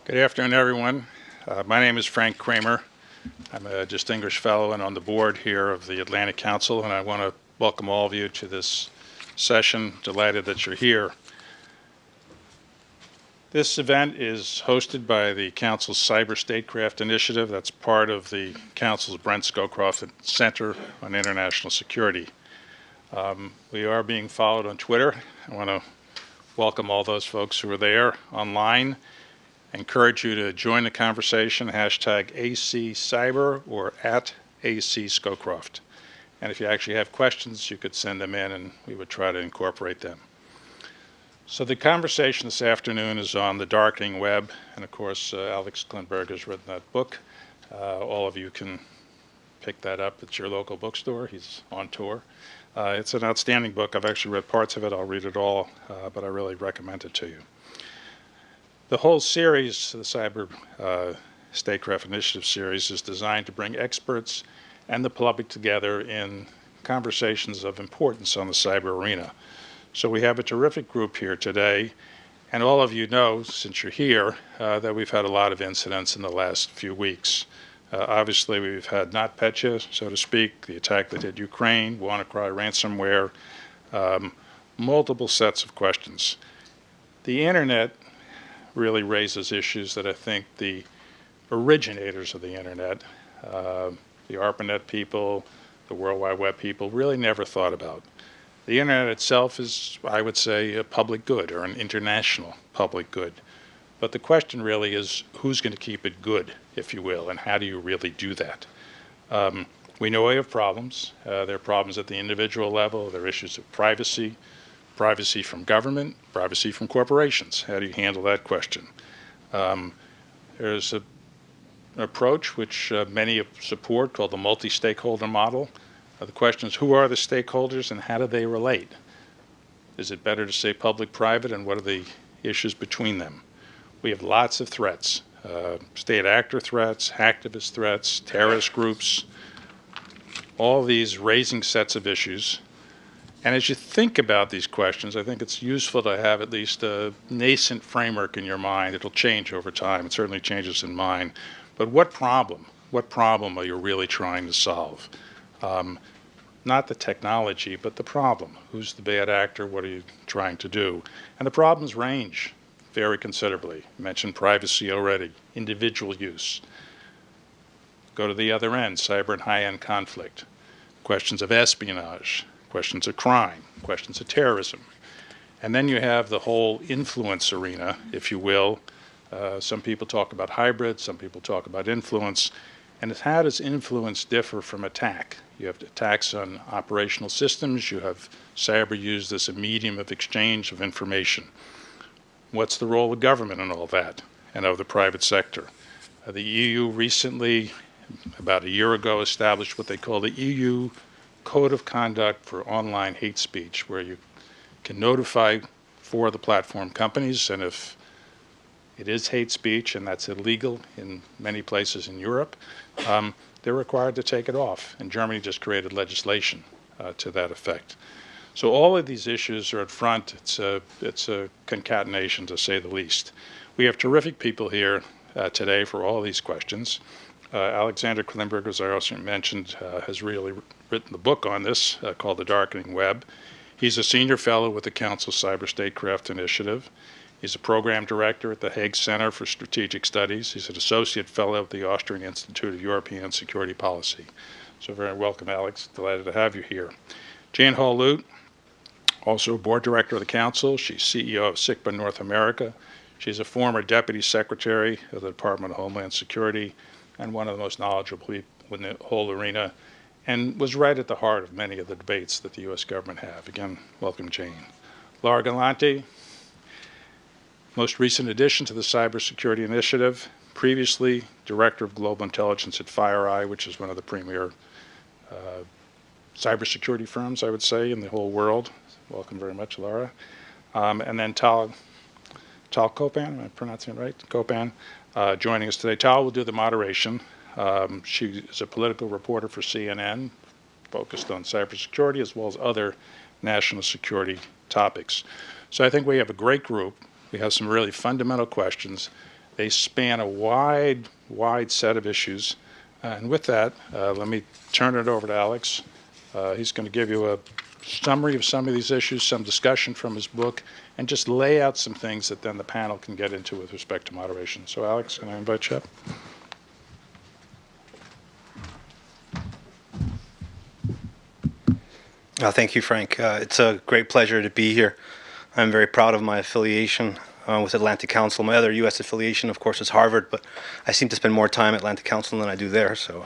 Good afternoon, everyone. My name is Frank Kramer. I'm a distinguished fellow and on the board here of the Atlantic Council, and I want to welcome all of you to this session. Delighted that you're here. This event is hosted by the Council's Cyber Statecraft Initiative. That's part of the Council's Brent Scowcroft Center on International Security. We are being followed on Twitter. I want to welcome all those folks who are there online. I encourage you to join the conversation, hashtag ACCyber or at ACScowcroft. And if you actually have questions, you could send them in and we would try to incorporate them. So the conversation this afternoon is on the Darkening web, and of course Alex Klinberg has written that book. All of you can pick that up at your local bookstore. He's on tour. It's an outstanding book. I've actually read parts of it. I'll read it all, but I really recommend it to you. The whole series, the Cyber Statecraft Initiative series, is designed to bring experts and the public together in conversations of importance on the cyber arena. So we have a terrific group here today, and all of you know, since you're here, that we've had a lot of incidents in the last few weeks. Obviously, we've had NotPetya, so to speak, the attack that hit Ukraine, WannaCry ransomware, multiple sets of questions. The internet really raises issues that I think the originators of the internet, the ARPANET people, the World Wide Web people, really never thought about. The internet itself is, I would say, a public good or an international public good. But the question really is who's going to keep it good, if you will, and how do you really do that? We know we have problems. There are problems at the individual level. There are issues of privacy, privacy from government, privacy from corporations. How do you handle that question? There's an approach which many support called the multi-stakeholder model. The question is, who are the stakeholders and how do they relate? Is it better to say public-private, and what are the issues between them? We have lots of threats, state actor threats, hacktivist threats, terrorist groups, all these raising sets of issues. And as you think about these questions, I think it's useful to have at least a nascent framework in your mind. It'll change over time. It certainly changes in mine. But what problem are you really trying to solve? Not the technology, but the problem. Who's the bad actor? What are you trying to do? And the problems range very considerably. I mentioned privacy already, individual use. Go to the other end, cyber and high-end conflict, questions of espionage, questions of crime, questions of terrorism. And then you have the whole influence arena, if you will. Some people talk about hybrid, some people talk about influence. And it's how does influence differ from attack? You have attacks on operational systems. You have cyber used as a medium of exchange of information. What's the role of government in all that and of the private sector? The EU recently, about a year ago, established what they call the EU Code of Conduct for Online Hate Speech, where you can notify for the platform companies, and if it is hate speech, and that's illegal in many places in Europe, they're required to take it off. And Germany just created legislation to that effect. So all of these issues are at front. It's a concatenation, to say the least. We have terrific people here today for all these questions. Alexander Klinberg, as I also mentioned, has really written the book on this called The Darkening Web. He's a senior fellow with the Council's Cyber Statecraft Initiative. He's a program director at the Hague Center for Strategic Studies. He's an associate fellow of the Austrian Institute of European Security Policy. So very welcome, Alex. Delighted to have you here. Jane Hall-Lute, also a board director of the Council. She's CEO of SICPA North America. She's a former deputy secretary of the Department of Homeland Security and one of the most knowledgeable people in the whole arena, and was right at the heart of many of the debates that the U.S. government have. Again, welcome, Jane. Laura Galante, most recent addition to the Cybersecurity Initiative, previously Director of Global Intelligence at FireEye, which is one of the premier cybersecurity firms, I would say, in the whole world. Welcome very much, Laura. And then Tal Kopan, am I pronouncing it right? Kopan, joining us today. Tal will do the moderation. She is a political reporter for CNN, focused on cybersecurity as well as other national security topics. So I think we have a great group. We have some really fundamental questions. They span a wide set of issues. And with that, let me turn it over to Alex. He's going to give you a summary of some of these issues, some discussion from his book, and just lay out some things that then the panel can get into with respect to moderation. So Alex, can I invite you up? Thank you, Frank. It's a great pleasure to be here. I'm very proud of my affiliation with Atlantic Council. My other U.S. affiliation, of course, is Harvard, but I seem to spend more time at Atlantic Council than I do there. So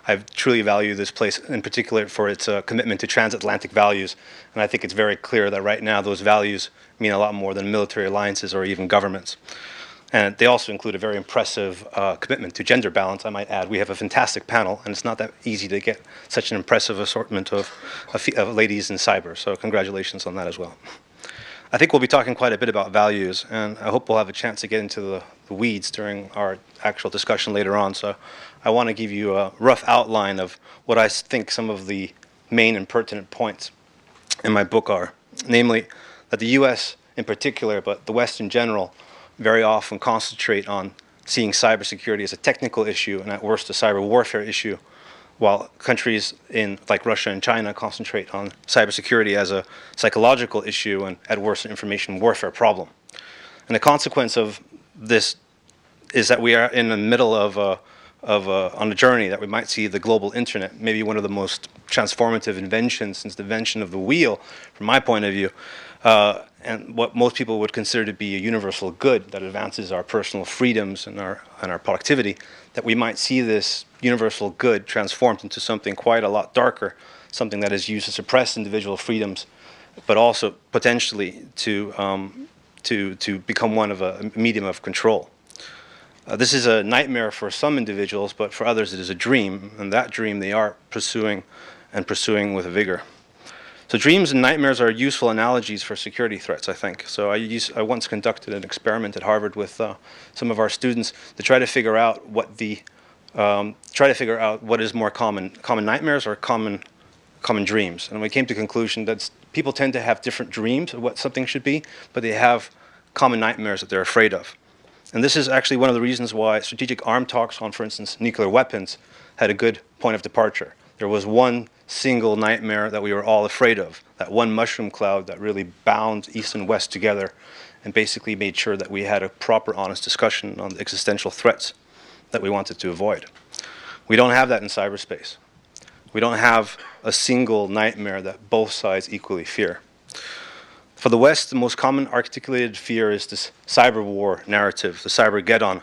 I truly value this place, in particular for its commitment to transatlantic values. And I think it's very clear that right now those values mean a lot more than military alliances or even governments. And they also include a very impressive commitment to gender balance, I might add. We have a fantastic panel, and it's not that easy to get such an impressive assortment of ladies in cyber. So congratulations on that as well. I think we'll be talking quite a bit about values, and I hope we'll have a chance to get into the weeds during our actual discussion later on. So I want to give you a rough outline of what I think some of the main and pertinent points in my book are. Namely, that the U.S. in particular, but the West in general, very often concentrate on seeing cybersecurity as a technical issue and at worst a cyber warfare issue, while countries like Russia and China concentrate on cybersecurity as a psychological issue and at worst an information warfare problem. And the consequence of this is that we are in the middle of on a journey that we might see the global internet, maybe one of the most transformative inventions since the invention of the wheel, from my point of view, and what most people would consider to be a universal good that advances our personal freedoms and our productivity, that we might see this universal good transformed into something quite a lot darker, something that is used to suppress individual freedoms, but also potentially to become one of a medium of control. This is a nightmare for some individuals, but for others it is a dream, and that dream they are pursuing with vigor. So dreams and nightmares are useful analogies for security threats, I think. So I once conducted an experiment at Harvard with some of our students to try to figure out what is more common nightmares or common dreams. And we came to the conclusion that people tend to have different dreams of what something should be, but they have common nightmares that they're afraid of. And this is actually one of the reasons why strategic arm talks on, for instance, nuclear weapons had a good point of departure. There was one single nightmare that we were all afraid of, that one mushroom cloud that really bound East and West together and basically made sure that we had a proper, honest discussion on the existential threats that we wanted to avoid. We don't have that in cyberspace. We don't have a single nightmare that both sides equally fear. For the West, the most common articulated fear is this cyber war narrative, the cybergeddon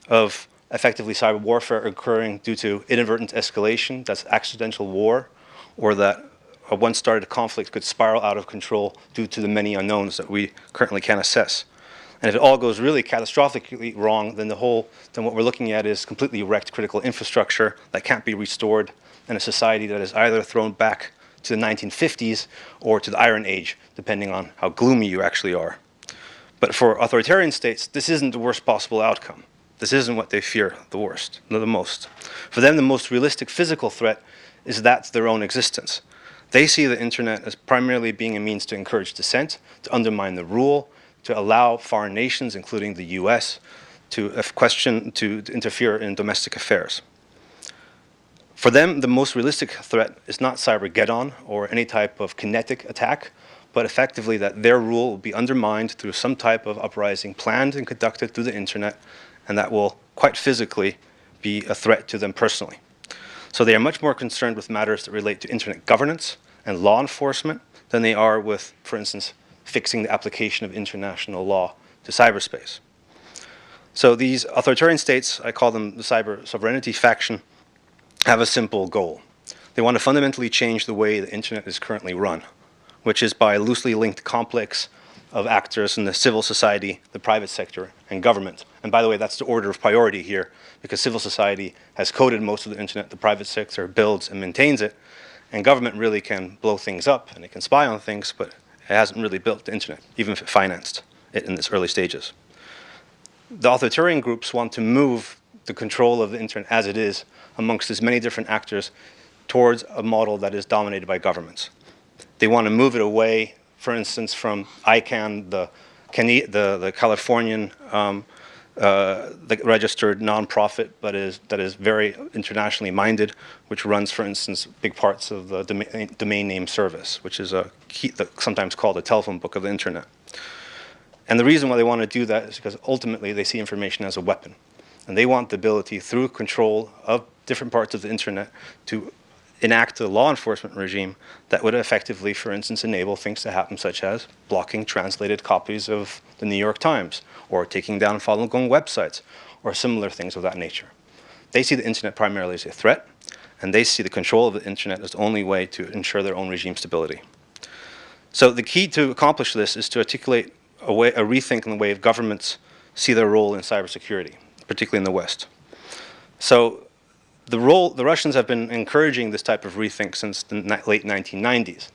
of effectively cyber warfare occurring due to inadvertent escalation, that's accidental war, or that a once-started conflict could spiral out of control due to the many unknowns that we currently can't assess. And if it all goes really catastrophically wrong, then what we're looking at is completely wrecked critical infrastructure that can't be restored, and a society that is either thrown back to the 1950s or to the Iron Age, depending on how gloomy you actually are. But for authoritarian states, this isn't the worst possible outcome. This isn't what they fear the most. For them, the most realistic physical threat is that to their own existence. They see the internet as primarily being a means to encourage dissent, to undermine the rule, to allow foreign nations, including the US, to interfere in domestic affairs. For them, the most realistic threat is not cybergeddon or any type of kinetic attack, but effectively that their rule will be undermined through some type of uprising planned and conducted through the internet, and that will quite physically be a threat to them personally. So they are much more concerned with matters that relate to internet governance and law enforcement than they are with, for instance, fixing the application of international law to cyberspace. So these authoritarian states, I call them the cyber sovereignty faction, have a simple goal. They want to fundamentally change the way the internet is currently run, which is by a loosely linked complex of actors in the civil society, the private sector, and government. And by the way, that's the order of priority here, because civil society has coded most of the internet, the private sector builds and maintains it, and government really can blow things up and it can spy on things, but it hasn't really built the internet, even if it financed it in its early stages. The authoritarian groups want to move the control of the internet as it is amongst as many different actors towards a model that is dominated by governments. They want to move it away, for instance, from ICANN, the Californian the registered nonprofit, but that is very internationally minded, which runs, for instance, big parts of the domain name service, which is sometimes called a telephone book of the internet. And the reason why they want to do that is because ultimately they see information as a weapon. And they want the ability, through control of different parts of the internet, to enact a law enforcement regime that would effectively, for instance, enable things to happen such as blocking translated copies of the New York Times, or taking down Falun Gong websites, or similar things of that nature. They see the internet primarily as a threat, and they see the control of the internet as the only way to ensure their own regime stability. So the key to accomplish this is to articulate a rethink in the way of governments see their role in cybersecurity, particularly in the West. So the Russians have been encouraging this type of rethink since the late 1990s.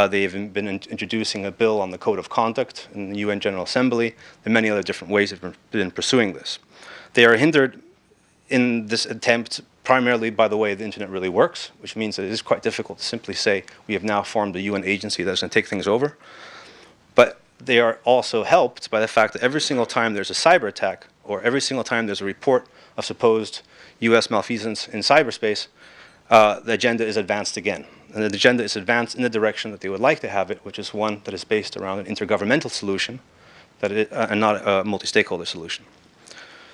They've been introducing a bill on the Code of Conduct in the UN General Assembly, and many other different ways they've been pursuing this. They are hindered in this attempt primarily by the way the internet really works, which means that it is quite difficult to simply say we have now formed a UN agency that's going to take things over. But they are also helped by the fact that every single time there's a cyber attack, or every single time there's a report of supposed US malfeasance in cyberspace, the agenda is advanced again. And the agenda is advanced in the direction that they would like to have it, which is one that is based around an intergovernmental solution and not a multi-stakeholder solution.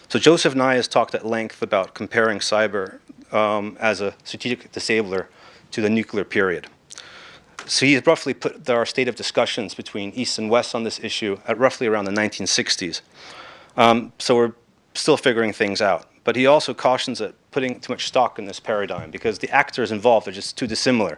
So Joseph Nye has talked at length about comparing cyber as a strategic disabler to the nuclear period. So he's roughly put our state of discussions between East and West on this issue at roughly around the 1960s. So we're still figuring things out. But he also cautions at putting too much stock in this paradigm because the actors involved are just too dissimilar.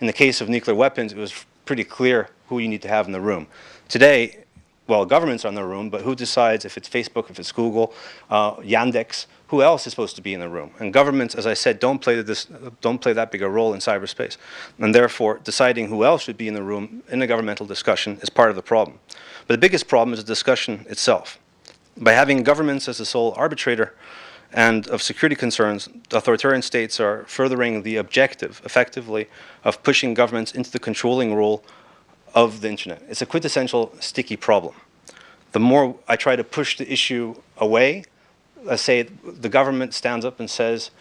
In the case of nuclear weapons, it was pretty clear who you need to have in the room. Today, well, governments are in the room, but who decides if it's Facebook, if it's Google, Yandex, who else is supposed to be in the room? And governments, as I said, don't play that big a role in cyberspace. And therefore, deciding who else should be in the room in a governmental discussion is part of the problem. But the biggest problem is the discussion itself. By having governments as the sole arbitrator and of security concerns, authoritarian states are furthering the objective, effectively, of pushing governments into the controlling role of the internet. It's a quintessential sticky problem. The more I try to push the issue away, let's say the government stands up and says,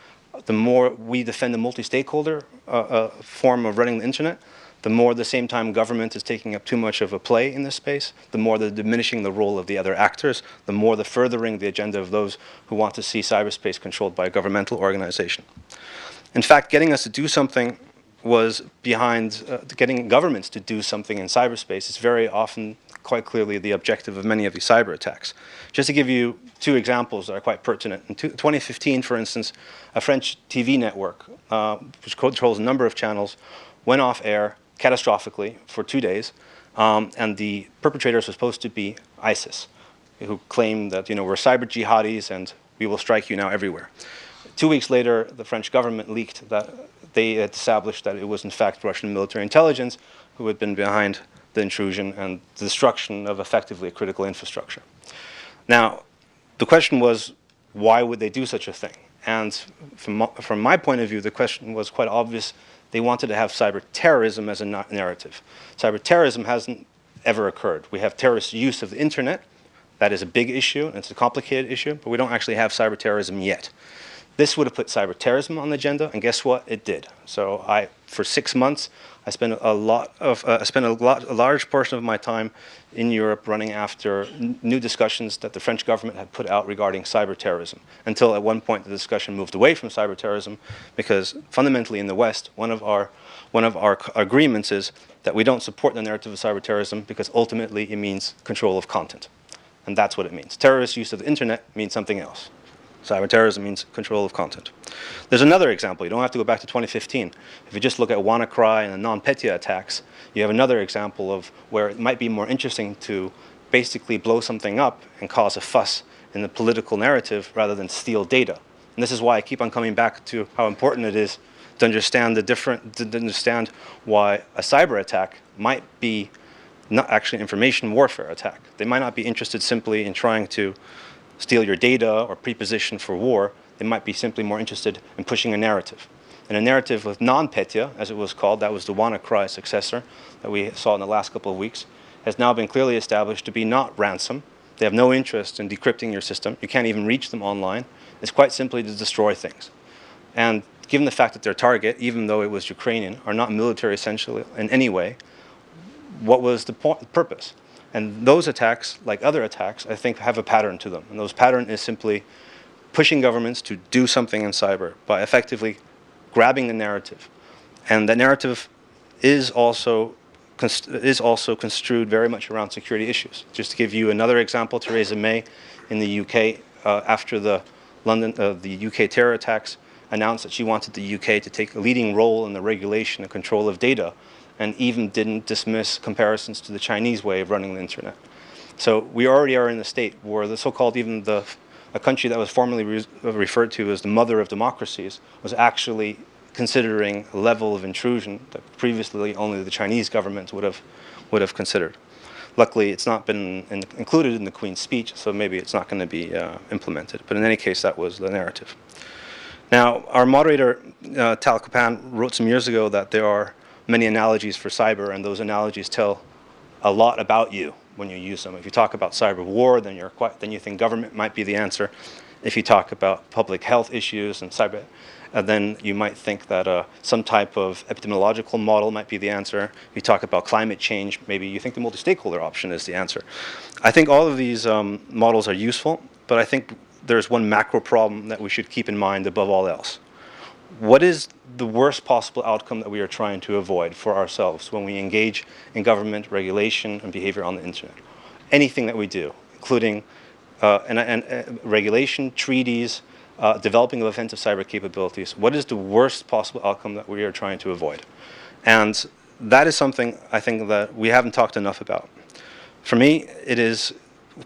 the more we defend the multi-stakeholder form of running the internet, the more at the same time government is taking up too much of a play in this space, the more they're diminishing the role of the other actors, the more they're furthering the agenda of those who want to see cyberspace controlled by a governmental organization. In fact, getting us to do something was behind getting governments to do something in cyberspace is very often quite clearly the objective of many of these cyber attacks. Just to give you two examples that are quite pertinent. In 2015, for instance, a French TV network, which controls a number of channels, went off air catastrophically for 2 days, and the perpetrators were supposed to be ISIS, who claimed that, we're cyber jihadis and we will strike you now everywhere. 2 weeks later, the French government leaked that they had established that it was in fact Russian military intelligence who had been behind the intrusion and the destruction of effectively a critical infrastructure. Now, the question was, why would they do such a thing? And from my point of view, the question was quite obvious. They wanted to have cyber terrorism as a narrative. Cyber terrorism hasn't ever occurred. We have terrorist use of the internet. That is a big issue, and it's a complicated issue, but we don't actually have cyber terrorism yet. This would have put cyber terrorism on the agenda, and guess what? It did. So for 6 months, I spent a large portion of my time in Europe running after new discussions that the French government had put out regarding cyber terrorism, until at one point the discussion moved away from cyber terrorism, because fundamentally in the West, one of our agreements is that we don't support the narrative of cyber terrorism because ultimately it means control of content. And that's what it means. Terrorist use of the internet means something else. Cyber terrorism means control of content. There's another example. You don't have to go back to 2015. If you just look at WannaCry and the NotPetya attacks, you have another example of where it might be more interesting to basically blow something up and cause a fuss in the political narrative rather than steal data. And this is why I keep on coming back to how important it is to understand why a cyber attack might be not actually an information warfare attack. They might not be interested simply in trying to steal your data or preposition for war. They might be simply more interested in pushing a narrative. And a narrative with NotPetya, as it was called, that was the WannaCry successor that we saw in the last couple of weeks, has now been clearly established to be not ransom, They have no interest in decrypting your system. You can't even reach them online. It's quite simply to destroy things. And given the fact that their target, even though it was Ukrainian, are not military essentially in any way, what was the purpose? And those attacks, like other attacks, I think have a pattern to them. And those pattern is simply pushing governments to do something in cyber by effectively grabbing the narrative. And that narrative is also construed very much around security issues. Just to give you another example, Theresa May in the UK, after the UK terror attacks, announced that she wanted the UK to take a leading role in the regulation and control of data, and even didn't dismiss comparisons to the Chinese way of running the internet. So we already are in a state where the so-called a country that was formerly referred to as the mother of democracies was actually considering a level of intrusion that previously only the Chinese government would have considered. Luckily, it's not been included in the Queen's speech, so maybe it's not going to be implemented. But in any case, that was the narrative. Now, our moderator, Tal Kapan, wrote some years ago that there are many analogies for cyber, and those analogies tell a lot about you when you use them. If you talk about cyber war, then you think government might be the answer. If you talk about public health issues and cyber, then you might think that some type of epidemiological model might be the answer. If you talk about climate change, maybe you think the multi-stakeholder option is the answer. I think all of these models are useful, but I think there's one macro problem that we should keep in mind above all else. What is the worst possible outcome that we are trying to avoid for ourselves when we engage in government regulation and behavior on the internet? Anything that we do, including regulation, treaties, developing of offensive cyber capabilities, what is the worst possible outcome that we are trying to avoid? And that is something I think that we haven't talked enough about. For me, it is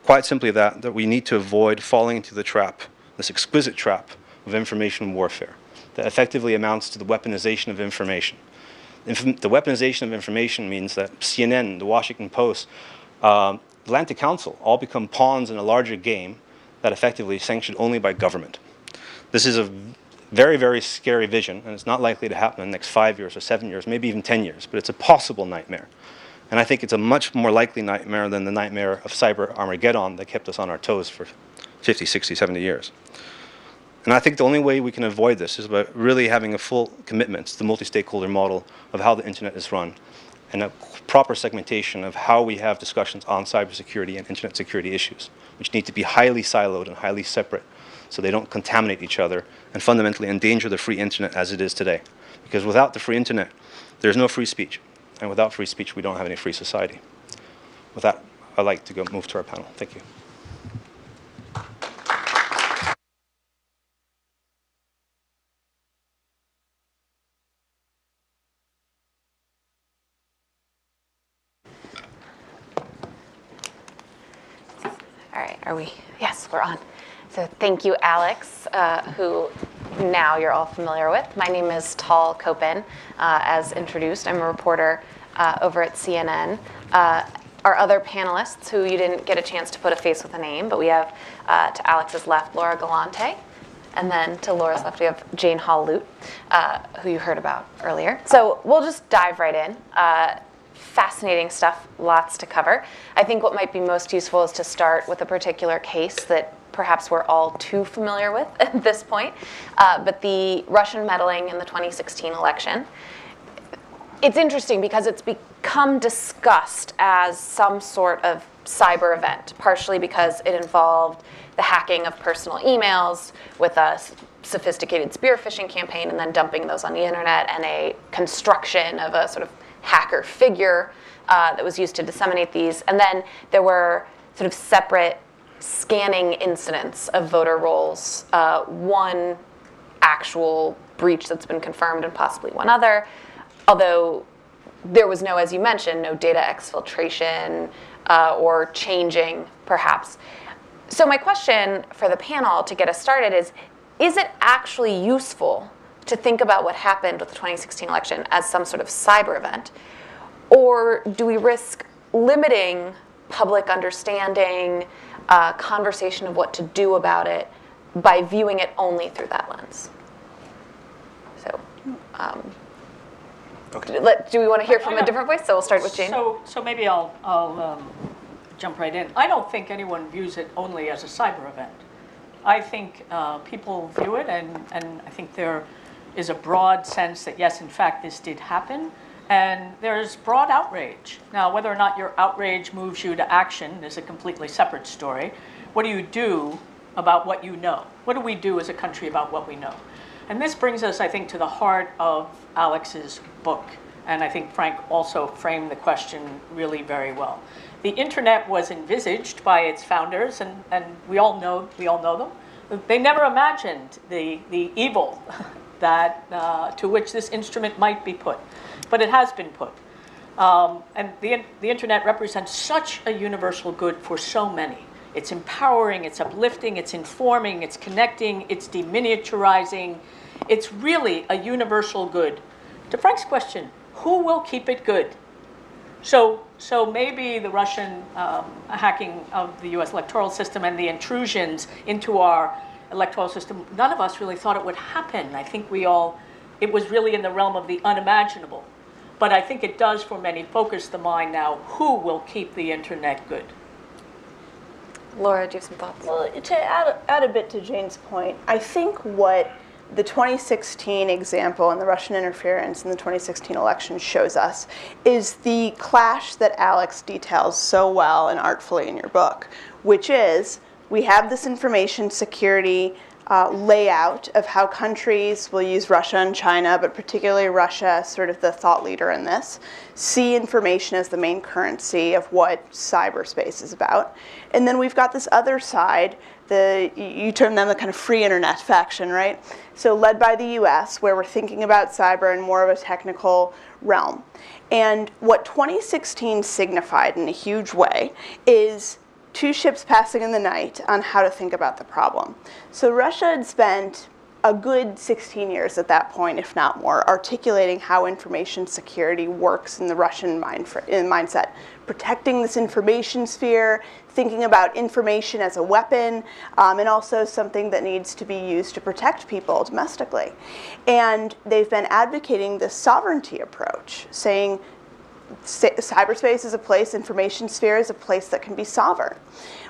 quite simply that we need to avoid falling into the trap, this exquisite trap of information warfare that effectively amounts to the weaponization of information. The weaponization of information means that CNN, the Washington Post, Atlantic Council all become pawns in a larger game that effectively is sanctioned only by government. This is a very, very scary vision, and it's not likely to happen in the next 5 years or 7 years, maybe even 10 years, but it's a possible nightmare. And I think it's a much more likely nightmare than the nightmare of cyber Armageddon that kept us on our toes for 50, 60, 70 years. And I think the only way we can avoid this is by really having a full commitment to the multi-stakeholder model of how the internet is run, and a proper segmentation of how we have discussions on cybersecurity and internet security issues, which need to be highly siloed and highly separate so they don't contaminate each other and fundamentally endanger the free internet as it is today. Because without the free internet, there's no free speech. And without free speech, we don't have any free society. With that, I'd like to move to our panel. Thank you. All right, are we? Yes, we're on. So thank you, Alex, who now you're all familiar with. My name is Tal Kopin. As introduced, I'm a reporter over at CNN. Our other panelists, who you didn't get a chance to put a face with a name, but we have to Alex's left, Laura Galante, and then to Laura's left, we have Jane Hall-Lute, who you heard about earlier. So we'll just dive right in. Fascinating stuff, lots to cover. I think what might be most useful is to start with a particular case that perhaps we're all too familiar with at this point, but the Russian meddling in the 2016 election. It's interesting because it's become discussed as some sort of cyber event, partially because it involved the hacking of personal emails with a sophisticated spear phishing campaign and then dumping those on the internet, and a construction of a sort of hacker figure that was used to disseminate these. And then there were sort of separate scanning incidents of voter rolls, one actual breach that's been confirmed and possibly one other, although there was no, as you mentioned, no data exfiltration or changing, perhaps. So my question for the panel to get us started is it actually useful to think about what happened with the 2016 election as some sort of cyber event? Or do we risk limiting public understanding, conversation of what to do about it, by viewing it only through that lens? So, okay. do we want to hear from a different voice? So we'll start with Jane. So maybe I'll jump right in. I don't think anyone views it only as a cyber event. I think people view it, and I think there is a broad sense that, yes, in fact, this did happen. And there's broad outrage. Now, whether or not your outrage moves you to action is a completely separate story. What do you do about what you know? What do we do as a country about what we know? And this brings us, I think, to the heart of Alex's book. And I think Frank also framed the question really very well. The internet was envisaged by its founders, and we all know them. They never imagined the evil that to which this instrument might be put. But it has been put. And the internet represents such a universal good for so many. It's empowering, it's uplifting, it's informing, it's connecting, it's deminiaturizing. It's really a universal good. To Frank's question, who will keep it good? So maybe the Russian hacking of the US electoral system and the intrusions into our electoral system, none of us really thought it would happen. I think it was really in the realm of the unimaginable. But I think it does, for many, focus the mind now, who will keep the internet good? Laura, do you have some thoughts? Well, to add a bit to Jane's point, I think what the 2016 example and the Russian interference in the 2016 election shows us is the clash that Alex details so well and artfully in your book, which is we have this information security layout of how countries will use Russia and China, but particularly Russia as sort of the thought leader in this, see information as the main currency of what cyberspace is about. And then we've got this other side, you term them the kind of free internet faction, right? So led by the US, where we're thinking about cyber in more of a technical realm. And what 2016 signified in a huge way is two ships passing in the night on how to think about the problem. So Russia had spent a good 16 years at that point, if not more, articulating how information security works in the Russian mindset, protecting this information sphere, thinking about information as a weapon, and also something that needs to be used to protect people domestically. And they've been advocating this sovereignty approach, saying cyberspace is a place, information sphere is a place that can be sovereign.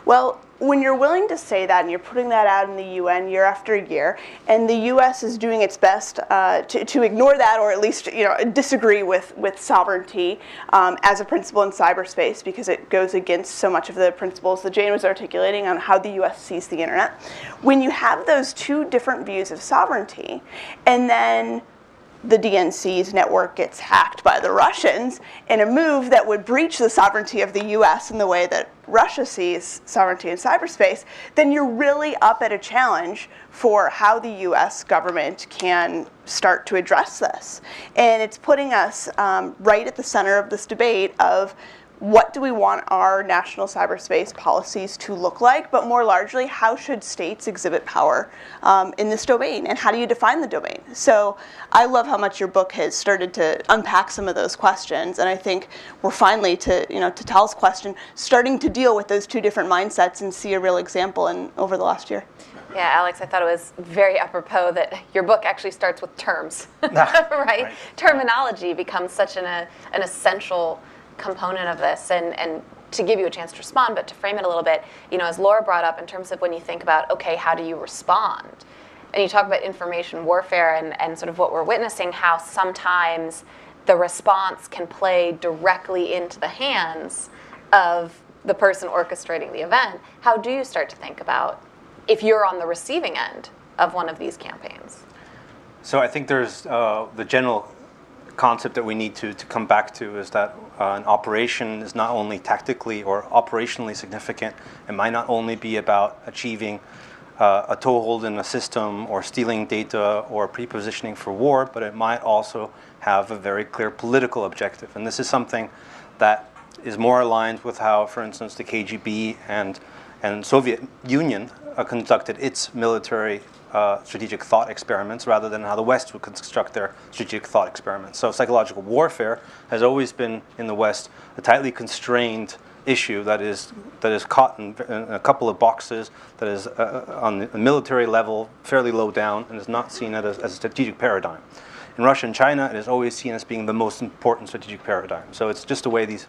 Well, when you're willing to say that and you're putting that out in the UN year after year, and the US is doing its best to ignore that, or at least disagree with sovereignty as a principle in cyberspace, because it goes against so much of the principles that Jane was articulating on how the US sees the internet. When you have those two different views of sovereignty, and then the DNC's network gets hacked by the Russians in a move that would breach the sovereignty of the US in the way that Russia sees sovereignty in cyberspace, then you're really up at a challenge for how the US government can start to address this. And it's putting us right at the center of this debate of what do we want our national cyberspace policies to look like, but more largely, how should states exhibit power in this domain, and how do you define the domain? So I love how much your book has started to unpack some of those questions, and I think we're finally, to Tal's question, starting to deal with those two different mindsets and see a real example over the last year. Yeah, Alex, I thought it was very apropos that your book actually starts with terms, right? Terminology becomes such an essential component of this, and to give you a chance to respond, but to frame it a little bit, as Laura brought up in terms of when you think about, okay, how do you respond? And you talk about information warfare and sort of what we're witnessing, how sometimes the response can play directly into the hands of the person orchestrating the event. How do you start to think about if you're on the receiving end of one of these campaigns? So I think there's the general concept that we need to come back to is that an operation is not only tactically or operationally significant. It might not only be about achieving a toehold in a system or stealing data or pre-positioning for war, but it might also have a very clear political objective. And this is something that is more aligned with how, for instance, the KGB and Soviet Union conducted its military strategic thought experiments, rather than how the West would construct their strategic thought experiments. So psychological warfare has always been, in the West, a tightly constrained issue that is caught in a couple of boxes, that is on the military level, fairly low down, and is not seen as a strategic paradigm. In Russia and China, it is always seen as being the most important strategic paradigm. So it's just the way these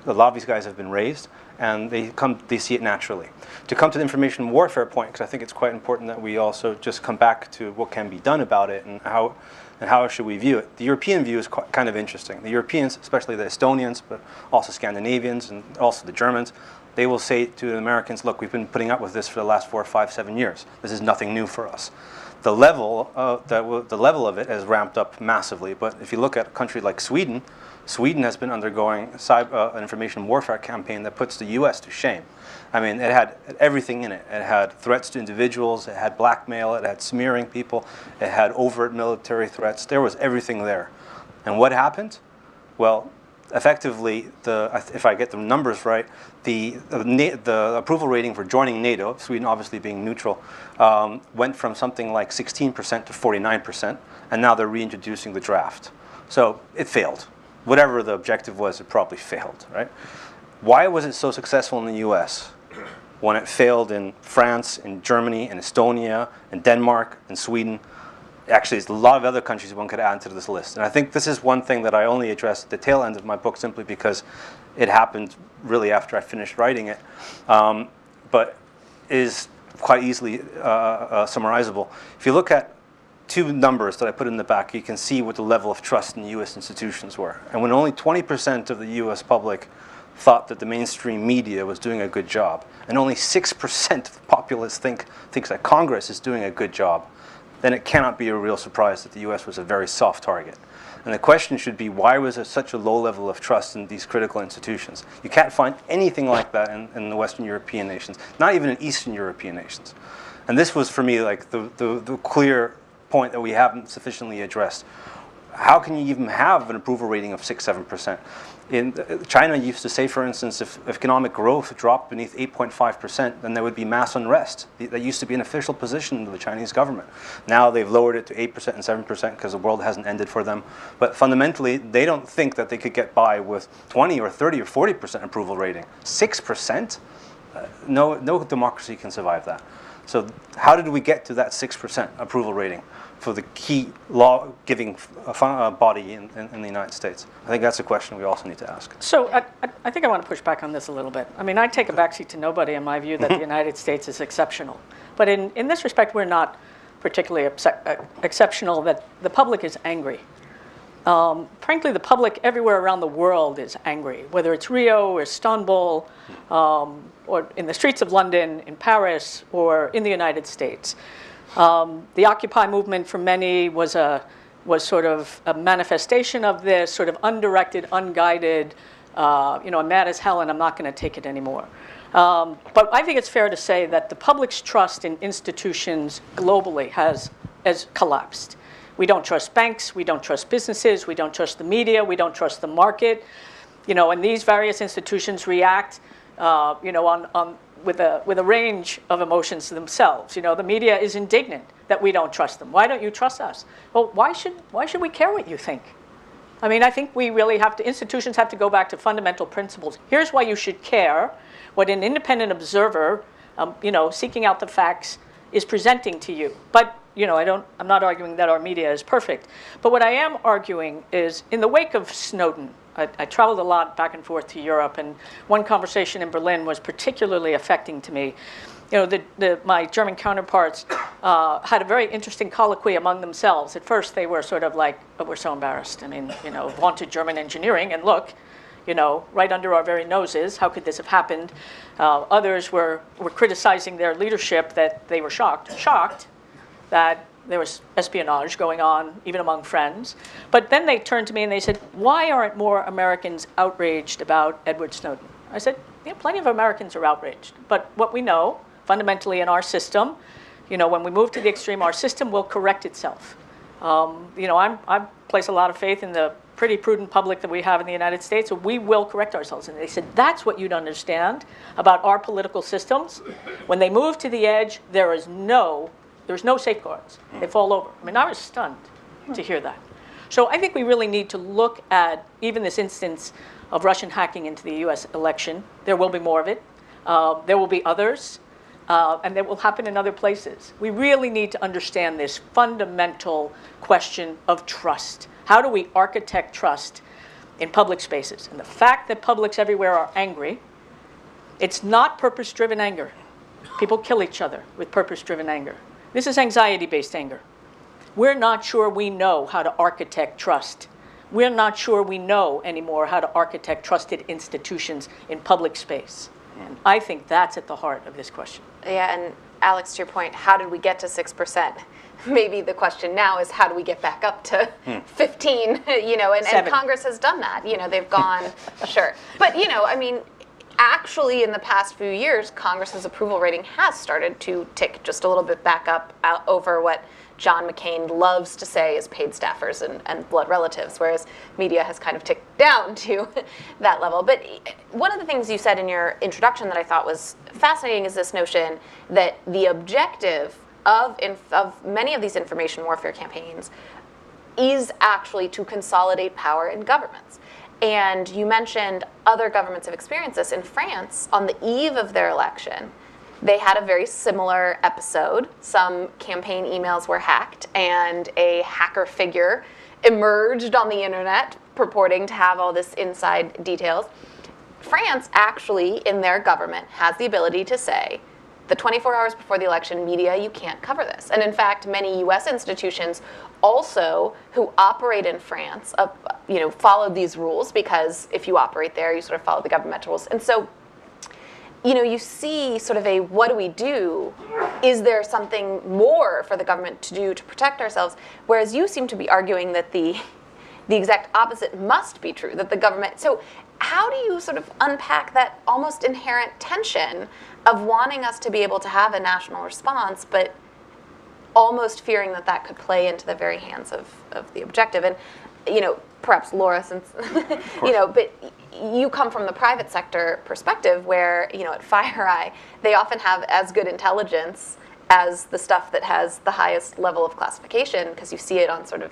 a lot of these guys have been raised, and they see it naturally. To come to the information warfare point, because I think it's quite important that we also just come back to what can be done about it and how should we view it. The European view is kind of interesting. The Europeans, especially the Estonians, but also Scandinavians and also the Germans, they will say to the Americans, look, we've been putting up with this for the last 4, 5, 7 years. This is nothing new for us. The level of it has ramped up massively, but if you look at a country like Sweden, Sweden has been undergoing an information warfare campaign that puts the US to shame. I mean, it had everything in it. It had threats to individuals, it had blackmail, it had smearing people, it had overt military threats. There was everything there. And what happened? Well, effectively, if I get the numbers right, the approval rating for joining NATO, Sweden obviously being neutral, went from something like 16% to 49%, and now they're reintroducing the draft. So it failed. Whatever the objective was, it probably failed, right? Why was it so successful in the US when it failed in France, in Germany, in Estonia, in Denmark, in Sweden? Actually, there's a lot of other countries one could add to this list. And I think this is one thing that I only address at the tail end of my book simply because it happened really after I finished writing it, but is quite easily summarizable. If you look at 2 numbers that I put in the back, you can see what the level of trust in U.S. institutions were. And when only 20% of the U.S. public thought that the mainstream media was doing a good job, and only 6% of the populace thinks that Congress is doing a good job, then it cannot be a real surprise that the U.S. was a very soft target. And the question should be, why was there such a low level of trust in these critical institutions? You can't find anything like that in the Western European nations, not even in Eastern European nations. And this was, for me, like the clear point that we haven't sufficiently addressed. How can you even have an approval rating of 6-7%? China used to say, for instance, if economic growth dropped beneath 8.5%, then there would be mass unrest. That used to be an official position of the Chinese government. Now they've lowered it to 8% and 7% because the world hasn't ended for them. But fundamentally, they don't think that they could get by with 20 or 30 or 40% approval rating. 6%? No democracy can survive that. So how did we get to that 6% approval rating for the key law-giving body in the United States? I think that's a question we also need to ask. So I think I want to push back on this a little bit. I mean, I take a backseat to nobody in my view that the United States is exceptional. But in this respect, we're not particularly exceptional, that the public is angry. Frankly, the public everywhere around the world is angry, whether it's Rio or Istanbul, or in the streets of London, in Paris, or in the United States. The Occupy movement for many was sort of a manifestation of this, sort of undirected, unguided, I'm mad as hell and I'm not going to take it anymore. But I think it's fair to say that the public's trust in institutions globally has collapsed. We don't trust banks, we don't trust businesses, we don't trust the media, we don't trust the market. And these various institutions react with a range of emotions themselves. The media is indignant that we don't trust them. Why don't you trust us? Well, why should we care what you think? I mean, I think we really institutions have to go back to fundamental principles. Here's why you should care what an independent observer, seeking out the facts, is presenting to you. But I'm not arguing that our media is perfect. But what I am arguing is, in the wake of Snowden, I traveled a lot back and forth to Europe, and one conversation in Berlin was particularly affecting to me. My German counterparts had a very interesting colloquy among themselves. At first, they were sort of like, oh, we're so embarrassed. I mean, vaunted German engineering, and look, right under our very noses, how could this have happened? Others were criticizing their leadership, that they were shocked that there was espionage going on, even among friends. But then they turned to me and they said, why aren't more Americans outraged about Edward Snowden? I said, plenty of Americans are outraged. But what we know, fundamentally in our system, when we move to the extreme, our system will correct itself. I place a lot of faith in the pretty prudent public that we have in the United States, so we will correct ourselves. And they said, that's what you'd understand about our political systems. When they move to the edge, there's no safeguards. They fall over. I mean, I was stunned to hear that. So I think we really need to look at even this instance of Russian hacking into the US election. There will be more of it. There will be others. And that will happen in other places. We really need to understand this fundamental question of trust. How do we architect trust in public spaces. And the fact that publics everywhere are angry, it's not purpose-driven anger. People kill each other with purpose-driven anger. This is anxiety-based anger. We're not sure we know how to architect trust. We're not sure we know anymore how to architect trusted institutions in public space. And I think that's at the heart of this question. Yeah, and Alex, to your point, how did we get to 6%? Maybe the question now is how do we get back up to 15, and Congress has done that. They've gone, sure. But, I mean, actually in the past few years, Congress's approval rating has started to tick just a little bit back up over what John McCain loves to say is paid staffers and blood relatives, whereas media has kind of ticked down to that level. But one of the things you said in your introduction that I thought was fascinating is this notion that the objective of many of these information warfare campaigns is actually to consolidate power in governments. And you mentioned other governments have experienced this. In France, on the eve of their election, they had a very similar episode. Some campaign emails were hacked, and a hacker figure emerged on the internet purporting to have all this inside details. France actually, in their government, has the ability to say, the 24 hours before the election, media, you can't cover this. And in fact, many US institutions also who operate in France, followed these rules, because if you operate there, you sort of follow the governmental rules. And so, you see sort of a, what do we do? Is there something more for the government to do to protect ourselves? Whereas you seem to be arguing that the exact opposite must be true, that the government, so how do you sort of unpack that almost inherent tension of wanting us to be able to have a national response, but almost fearing that that could play into the very hands of the objective? And, perhaps Laura, since, but you come from the private sector perspective where, at FireEye, they often have as good intelligence as the stuff that has the highest level of classification, because you see it on sort of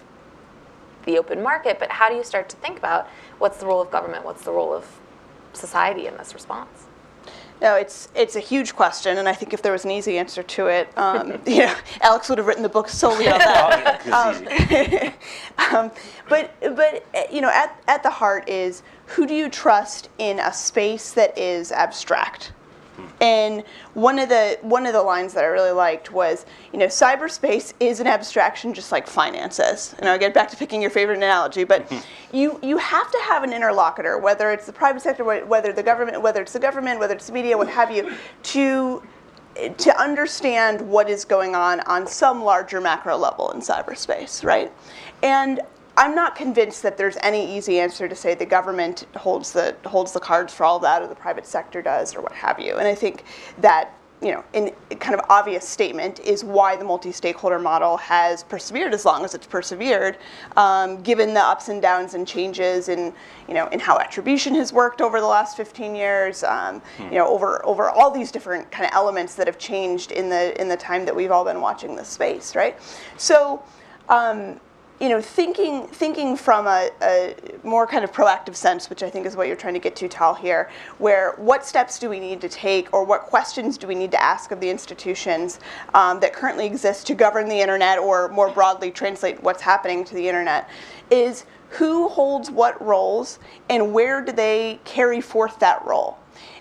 the open market. But how do you start to think about what's the role of government, what's the role of society in this response? No, it's a huge question, and I think if there was an easy answer to it, Alex would have written the book solely on that. But at the heart is, who do you trust in a space that is abstract? And one of the lines that I really liked was, cyberspace is an abstraction just like finance is. And I'll get back to picking your favorite analogy, but you have to have an interlocutor, whether it's the private sector, whether it's the government, whether it's the media, what have you, to understand what is going on some larger macro level in cyberspace, right? And I'm not convinced that there's any easy answer to say the government holds the cards for all that, or the private sector does, or what have you. And I think that, in kind of obvious statement is why the multi-stakeholder model has persevered as long as it's persevered, given the ups and downs and changes in how attribution has worked over the last 15 years, over all these different kind of elements that have changed in the time that we've all been watching this space, right? So, thinking from a more kind of proactive sense, which I think is what you're trying to get to, Tal, here, where what steps do we need to take, or what questions do we need to ask of the institutions that currently exist to govern the internet, or more broadly translate what's happening to the internet, is who holds what roles and where do they carry forth that role?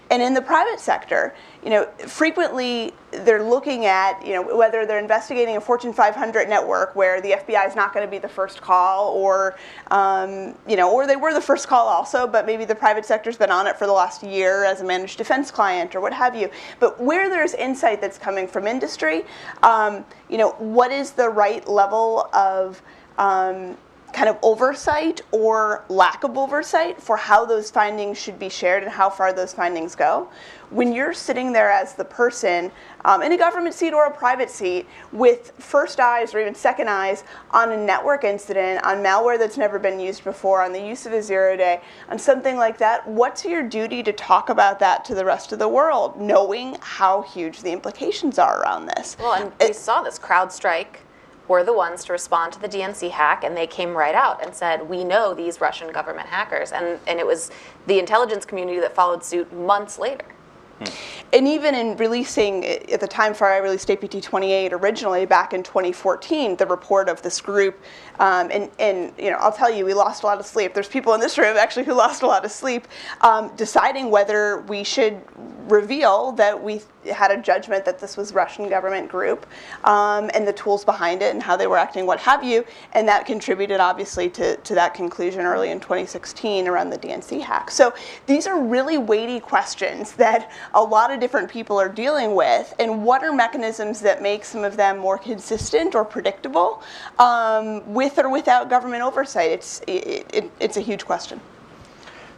And in the private sector, frequently they're looking at, whether they're investigating a Fortune 500 network where the FBI is not going to be the first call, or, or they were the first call also, but maybe the private sector's been on it for the last year as a managed defense client or what have you. But where there's insight that's coming from industry, what is the right level of kind of oversight or lack of oversight for how those findings should be shared and how far those findings go? When you're sitting there as the person in a government seat or a private seat with first eyes or even second eyes on a network incident, on malware that's never been used before, on the use of a 0-day, on something like that, what's your duty to talk about that to the rest of the world, knowing how huge the implications are around this? Well, and we saw this. CrowdStrike were the ones to respond to the DNC hack, and they came right out and said, we know these Russian government hackers. And it was the intelligence community that followed suit months later. And even in releasing, at the time FireEye released APT 28 originally back in 2014, the report of this group, and I'll tell you, we lost a lot of sleep. There's people in this room actually who lost a lot of sleep deciding whether we should reveal that we had a judgment that this was Russian government group and the tools behind it and how they were acting, what have you, and that contributed obviously to that conclusion early in 2016 around the DNC hack. So these are really weighty questions that a lot of different people are dealing with, and what are mechanisms that make some of them more consistent or predictable with or without government oversight? It's a huge question.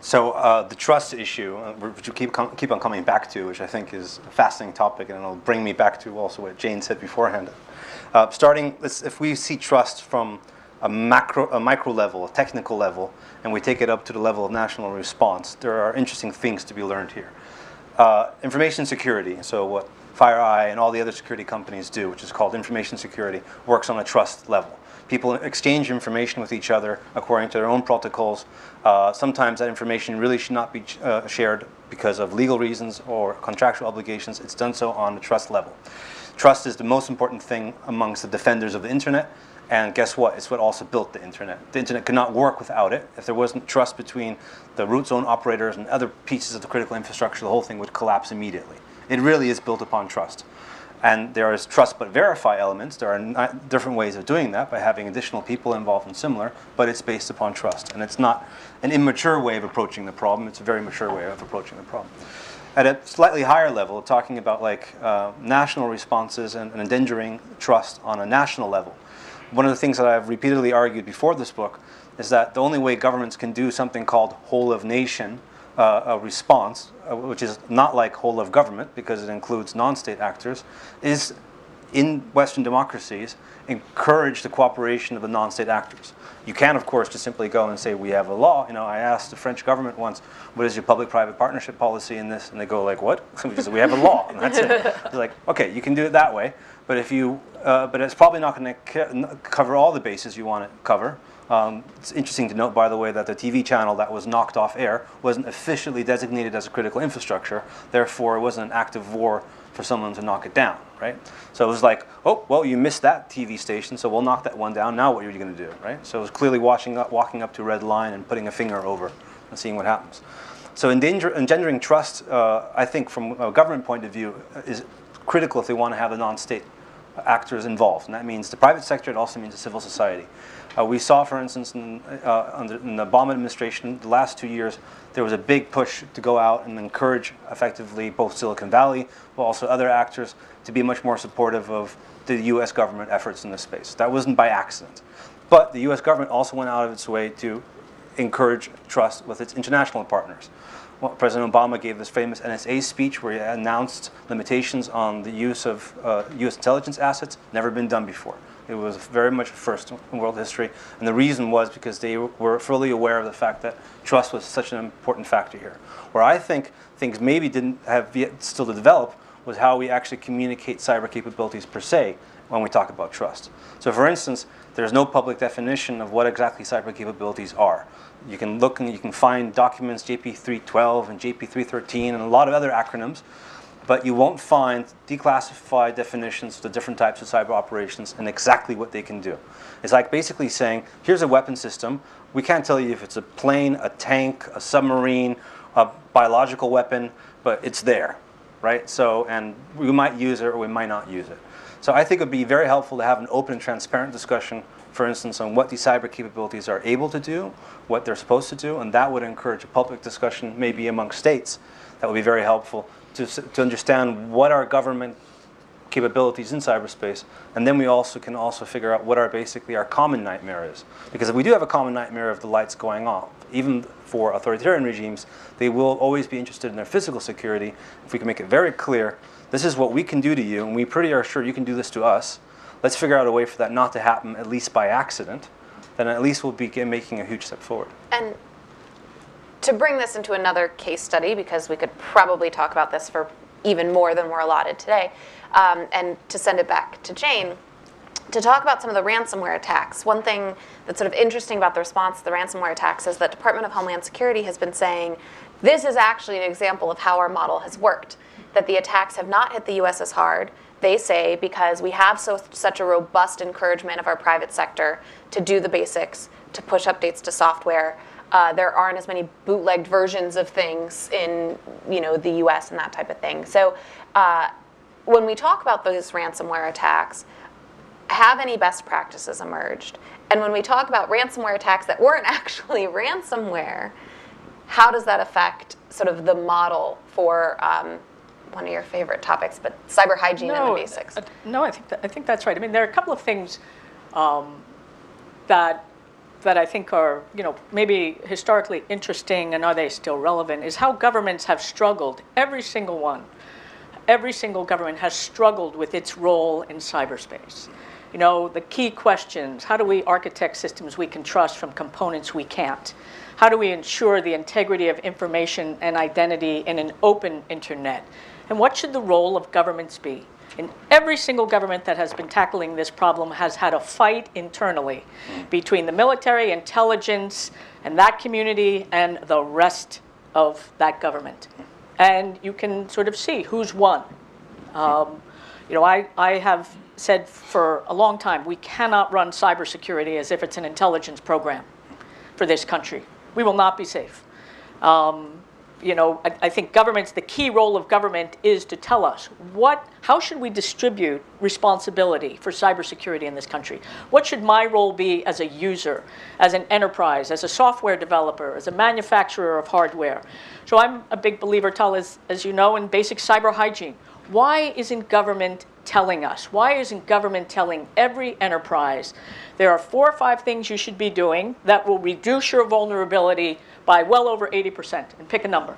So the trust issue, which you keep on coming back to, which I think is a fascinating topic, and it'll bring me back to also what Jane said beforehand. If we see trust from a micro level, a technical level, and we take it up to the level of national response, there are interesting things to be learned here. Information security, so what FireEye and all the other security companies do, which is called information security, works on a trust level. People exchange information with each other according to their own protocols. Sometimes that information really should not be shared because of legal reasons or contractual obligations. It's done so on the trust level. Trust is the most important thing amongst the defenders of the internet. And guess what? It's what also built the internet. The internet could not work without it. If there wasn't trust between the root zone operators and other pieces of the critical infrastructure, the whole thing would collapse immediately. It really is built upon trust. And there is trust but verify elements. There are different ways of doing that by having additional people involved and similar, but it's based upon trust. And it's not an immature way of approaching the problem. It's a very mature way of approaching the problem. At a slightly higher level, talking about national responses and endangering trust on a national level. One of the things that I've repeatedly argued before this book is that the only way governments can do something called whole of nation a response, which is not like whole of government because it includes non-state actors, is in Western democracies encourage the cooperation of the non-state actors. You can, of course, just simply go and say we have a law. I asked the French government once, "What is your public-private partnership policy in this?" And they go like, "What?" Because we have a law, and that's it. It's like, okay, you can do it that way, but but it's probably not going to cover all the bases you want to cover. It's interesting to note, by the way, that the TV channel that was knocked off air wasn't officially designated as a critical infrastructure. Therefore, it wasn't an act of war for someone to knock it down, right? So it was like, oh, well, you missed that TV station, so we'll knock that one down. Now what are you going to do, right? So it was clearly walking up to a red line and putting a finger over and seeing what happens. So engendering trust, I think, from a government point of view, is critical if they want to have the non-state actors involved. And that means the private sector, it also means the civil society. We saw, for instance, in the Obama administration, the last 2 years, there was a big push to go out and encourage, effectively, both Silicon Valley, but also other actors, to be much more supportive of the U.S. government efforts in this space. That wasn't by accident. But the U.S. government also went out of its way to encourage trust with its international partners. Well, President Obama gave this famous NSA speech where he announced limitations on the use of U.S. intelligence assets. Never been done before. It was very much a first in world history, and the reason was because they were fully aware of the fact that trust was such an important factor here. Where I think things maybe didn't have yet still to develop was how we actually communicate cyber capabilities per se when we talk about trust. So for instance, there's no public definition of what exactly cyber capabilities are. You can look and you can find documents, JP312 and JP313 and a lot of other acronyms, but you won't find declassified definitions of the different types of cyber operations and exactly what they can do. It's like basically saying, here's a weapon system. We can't tell you if it's a plane, a tank, a submarine, a biological weapon, but it's there, right? So, and we might use it or we might not use it. So I think it would be very helpful to have an open and transparent discussion, for instance, on what these cyber capabilities are able to do, what they're supposed to do, and that would encourage a public discussion maybe among states. That would be very helpful to understand what are government capabilities in cyberspace, and then we can also figure out what basically our common nightmare is. Because if we do have a common nightmare of the lights going off, even for authoritarian regimes, they will always be interested in their physical security. If we can make it very clear, this is what we can do to you, and we pretty are sure you can do this to us. Let's figure out a way for that not to happen, at least by accident. Then at least we'll be making a huge step forward. And to bring this into another case study, because we could probably talk about this for even more than we're allotted today, and to send it back to Jane, to talk about some of the ransomware attacks. One thing that's sort of interesting about the response to the ransomware attacks is that Department of Homeland Security has been saying This is actually an example of how our model has worked, that the attacks have not hit the US as hard, they say, because we have such a robust encouragement of our private sector to do the basics, to push updates to software. There aren't as many bootlegged versions of things in the US and that type of thing. So when we talk about those ransomware attacks, have any best practices emerged? And when we talk about ransomware attacks that weren't actually ransomware, how does that affect sort of the model for one of your favorite topics, but cyber hygiene and the basics? No, I think that's right. I mean, there are a couple of things that I think are maybe historically interesting, and are they still relevant, is how governments have struggled. Every single government has struggled with its role in cyberspace. The key questions: how do we architect systems we can trust from components we can't? How do we ensure the integrity of information and identity in an open internet? And what should the role of governments be? And every single government that has been tackling this problem has had a fight internally between the military, intelligence, and that community and the rest of that government. And you can sort of see who's won. I have said for a long time, we cannot run cybersecurity as if it's an intelligence program for this country. We will not be safe. I think governments, the key role of government is to tell us how should we distribute responsibility for cybersecurity in this country? What should my role be as a user, as an enterprise, as a software developer, as a manufacturer of hardware? So I'm a big believer, Tal, as you know, in basic cyber hygiene. Why isn't government telling us? Why isn't government telling every enterprise there are 4 or 5 things you should be doing that will reduce your vulnerability by well over 80%, and pick a number.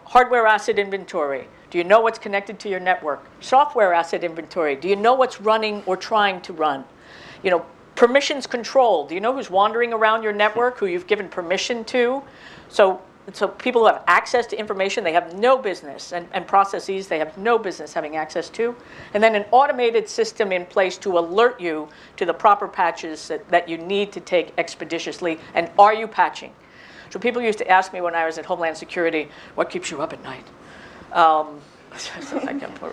Hardware asset inventory. Do you know what's connected to your network? Software asset inventory. Do you know what's running or trying to run? Permissions control. Do you know who's wandering around your network, who you've given permission to? So people who have access to information they have no business, and processes they have no business having access to. And then an automated system in place to alert you to the proper patches that you need to take expeditiously. And are you patching? So people used to ask me when I was at Homeland Security, what keeps you up at night? I'm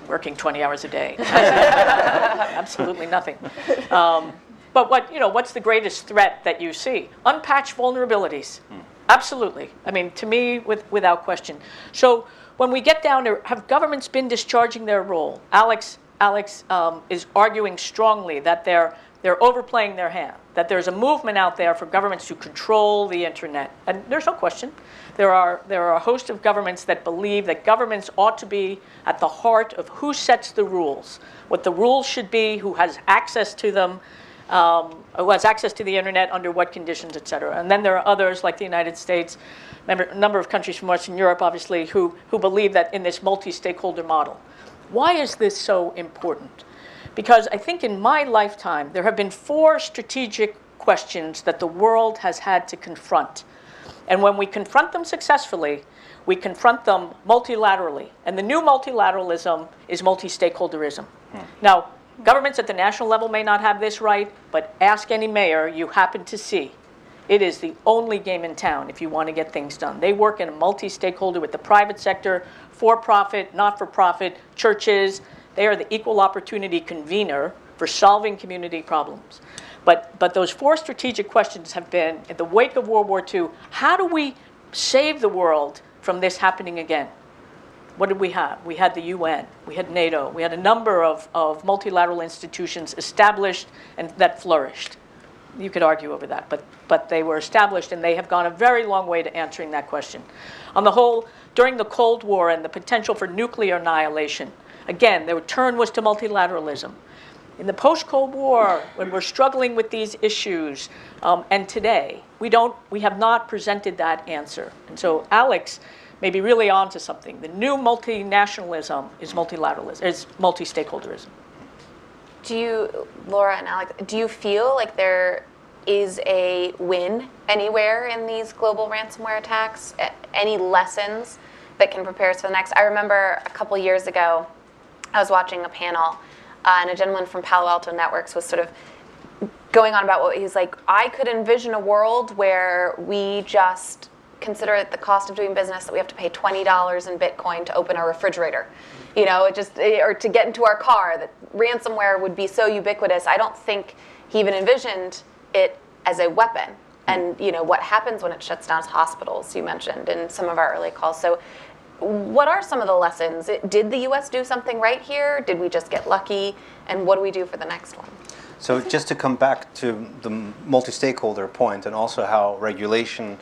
working 20 hours a day. Absolutely nothing. But what's the greatest threat that you see? Unpatched vulnerabilities. Absolutely. I mean, to me, without question. So when we get down to, have governments been discharging their role? Alex is arguing strongly that they're overplaying their hand, that there's a movement out there for governments to control the internet. And there's no question. There are a host of governments that believe that governments ought to be at the heart of who sets the rules, what the rules should be, who has access to them, who has access to the internet, under what conditions, et cetera. And then there are others, like the United States, a number of countries from Western Europe, obviously, who believe that in this multi-stakeholder model. Why is this so important? Because I think in my lifetime, there have been 4 strategic questions that the world has had to confront. And when we confront them successfully, we confront them multilaterally. And the new multilateralism is multi-stakeholderism. Now, governments at the national level may not have this right, but ask any mayor you happen to see. It is the only game in town if you want to get things done. They work in a multi-stakeholder with the private sector, for-profit, not-for-profit, churches. They are the equal opportunity convener for solving community problems. But those 4 strategic questions have been, in the wake of World War II, how do we save the world from this happening again? What did we have? We had the UN, we had NATO, we had a number of multilateral institutions established and that flourished. You could argue over that, but they were established, and they have gone a very long way to answering that question. On the whole, during the Cold War and the potential for nuclear annihilation, again, the turn was to multilateralism. In the post-Cold War, when we're struggling with these issues, and today, we have not presented that answer. And so Alex may be really onto something. The new multinationalism is multilateralism, is multi-stakeholderism. Do you, Laura and Alex, do you feel like there is a win anywhere in these global ransomware attacks? Any lessons that can prepare us for the next? I remember a couple years ago, I was watching a panel, and a gentleman from Palo Alto Networks was sort of going on about what he's like, I could envision a world where we just consider it the cost of doing business that we have to pay $20 in Bitcoin to open our refrigerator. You know, or to get into our car, that ransomware would be so ubiquitous. I don't think he even envisioned it as a weapon. And, you know, what happens when it shuts down hospitals, you mentioned in some of our early calls. So what are some of the lessons? Did the U.S. do something right here? Did we just get lucky? And what do we do for the next one? So just to come back to the multi-stakeholder point and also how regulation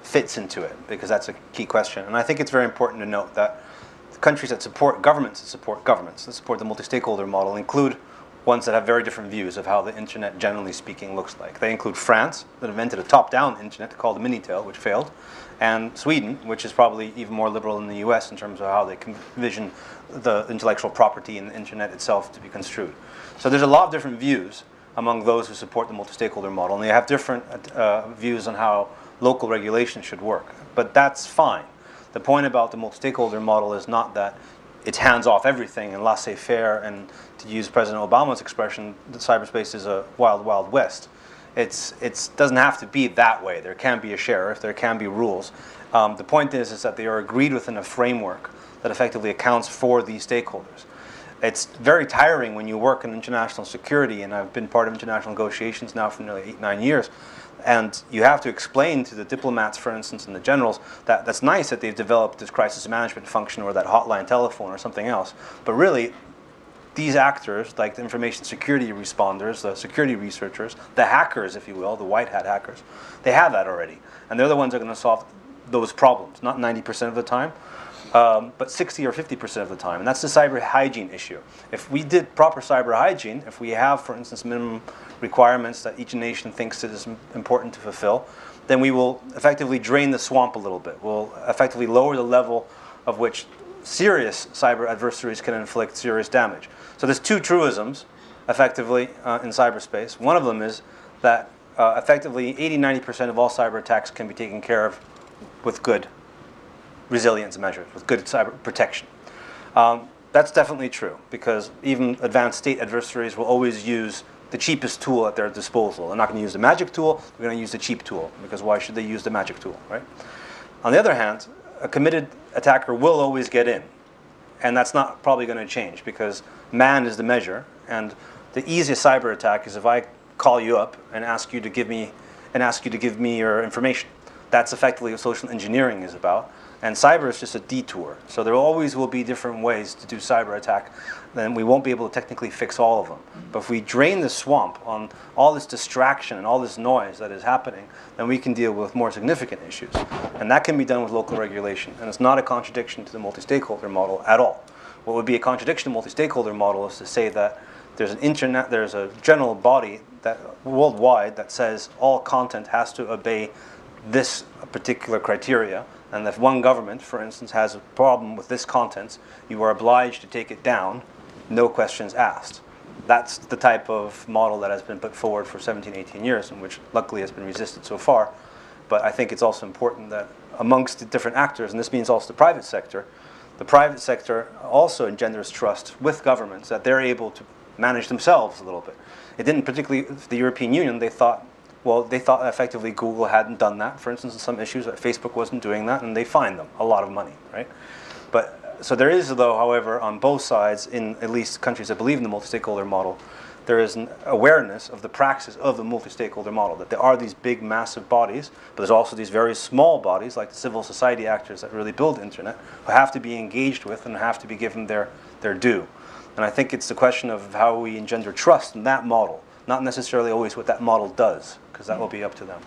fits into it, because that's a key question. And I think it's very important to note that the countries that support governments, that support the multi-stakeholder model include ones that have very different views of how the internet, generally speaking, looks like. They include France, that invented a top-down internet called the Minitel, which failed, and Sweden, which is probably even more liberal than the US in terms of how they envision the intellectual property and the internet itself to be construed. So there's a lot of different views among those who support the multi-stakeholder model, and they have different views on how local regulation should work. But that's fine. The point about the multi-stakeholder model is not that it's hands-off everything and laissez-faire, and to use President Obama's expression, the cyberspace is a wild, wild west. It doesn't have to be that way. There can be a sheriff, there can be rules. The point is that they are agreed within a framework that effectively accounts for these stakeholders. It's very tiring when you work in international security, and I've been part of international negotiations now for nearly 8-9 years, and you have to explain to the diplomats, for instance, and the generals, that that's nice that they've developed this crisis management function or that hotline telephone or something else, but really these actors, like the information security responders, the security researchers, the hackers, if you will, the white hat hackers, they have that already, and they're the ones that are going to solve those problems, not 90% of the time, but 60 or 50% of the time. And that's the cyber hygiene issue. If we did proper cyber hygiene, if we have, for instance, minimum requirements that each nation thinks it is important to fulfill, then we will effectively drain the swamp a little bit. We'll effectively lower the level of which serious cyber adversaries can inflict serious damage. So there's two truisms, effectively, in cyberspace. One of them is that effectively 80-90% of all cyber attacks can be taken care of with good resilience measures, with good cyber protection. That's definitely true, because even advanced state adversaries will always use the cheapest tool at their disposal. They're not going to use the magic tool, they're going to use the cheap tool, because why should they use the magic tool, right? On the other hand, a committed attacker will always get in, and that's not probably going to change, because man is the measure, and the easiest cyber attack is if I call you up and ask you to give me your information. That's effectively what social engineering is about. And cyber is just a detour. So there always will be different ways to do cyber attack. Then we won't be able to technically fix all of them. But if we drain the swamp on all this distraction and all this noise that is happening, then we can deal with more significant issues. And that can be done with local regulation. And it's not a contradiction to the multi-stakeholder model at all. What would be a contradiction to the multi-stakeholder model is to say that there's a general body that worldwide that says all content has to obey this particular criteria. And if one government, for instance, has a problem with this content, you are obliged to take it down, no questions asked. That's the type of model that has been put forward for 17, 18 years, and which luckily has been resisted so far. But I think it's also important that amongst the different actors, and this means also the private sector also engenders trust with governments that they're able to manage themselves a little bit. It didn't particularly, the European Union, they thought effectively Google hadn't done that, for instance, in some issues, that Facebook wasn't doing that, and they fined them a lot of money, right? But so there is, though, however, on both sides, in at least countries that believe in the multi-stakeholder model, there is an awareness of the praxis of the multi-stakeholder model, that there are these big, massive bodies, but there's also these very small bodies, like the civil society actors that really build the internet, who have to be engaged with and have to be given their due. And I think it's the question of how we engender trust in that model, not necessarily always what that model does, because that will be up to them.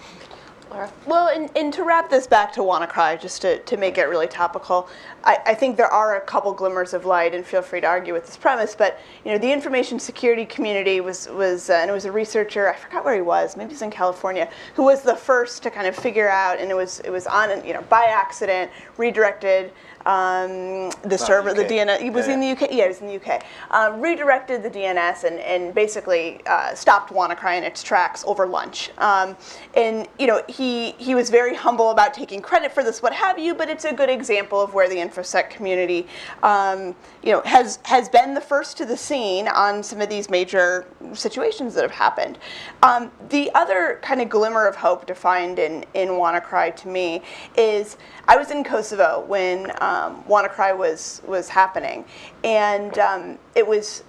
Laura? Well, and to wrap this back to WannaCry, just to make it really topical, I think there are a couple glimmers of light, and feel free to argue with this premise, but the information security community was and it was a researcher, I forgot where he was, maybe he's in California, who was the first to kind of figure out, and it was on, by accident, redirected the server, the UK. DNS. It was in the UK. Yeah, it was in the UK. Redirected the DNS and basically stopped WannaCry in its tracks over lunch. And he was very humble about taking credit for this, what have you. But it's a good example of where the InfoSec community, has been the first to the scene on some of these major situations that have happened. The other kind of glimmer of hope to find in WannaCry to me is I was in Kosovo when WannaCry was happening, and it was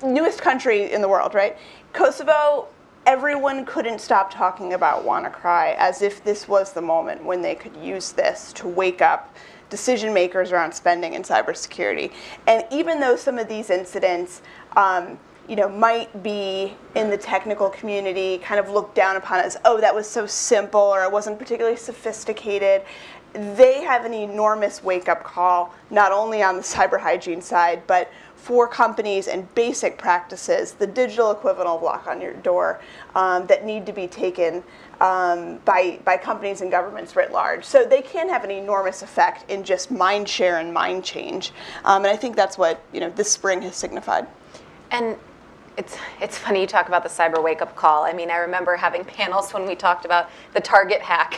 newest country in the world, right? Kosovo. Everyone couldn't stop talking about WannaCry as if this was the moment when they could use this to wake up decision makers around spending in cybersecurity. And even though some of these incidents might be in the technical community kind of looked down upon as, oh, that was so simple, or it wasn't particularly sophisticated, they have an enormous wake-up call, not only on the cyber hygiene side, but for companies and basic practices, the digital equivalent of lock on your door, that need to be taken by companies and governments writ large. So they can have an enormous effect in just mind share and mind change. And I think that's what this spring has signified. And it's funny you talk about the cyber wake-up call. I mean, I remember having panels when we talked about the Target hack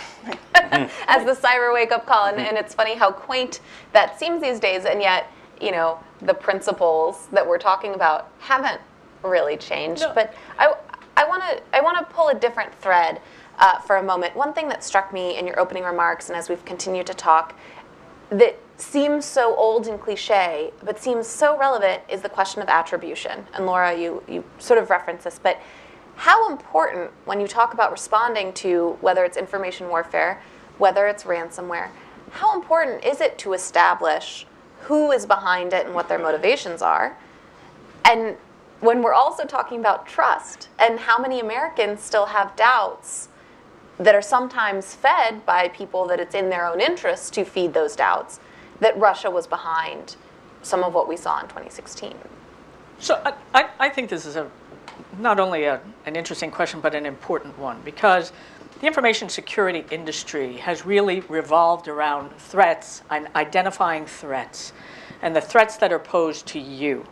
as the cyber wake-up call, and it's funny how quaint that seems these days, and yet, the principles that we're talking about haven't really changed. No. But I want to pull a different thread for a moment. One thing that struck me in your opening remarks, and as we've continued to talk, that seems so old and cliche, but seems so relevant, is the question of attribution. And Laura, you sort of referenced this, but how important, when you talk about responding to whether it's information warfare, whether it's ransomware, how important is it to establish who is behind it and what their motivations are? And when we're also talking about trust and how many Americans still have doubts that are sometimes fed by people that it's in their own interest to feed those doubts, that Russia was behind some of what we saw in 2016. So I think this is not only an interesting question, but an important one, because the information security industry has really revolved around threats and identifying threats and the threats that are posed to you.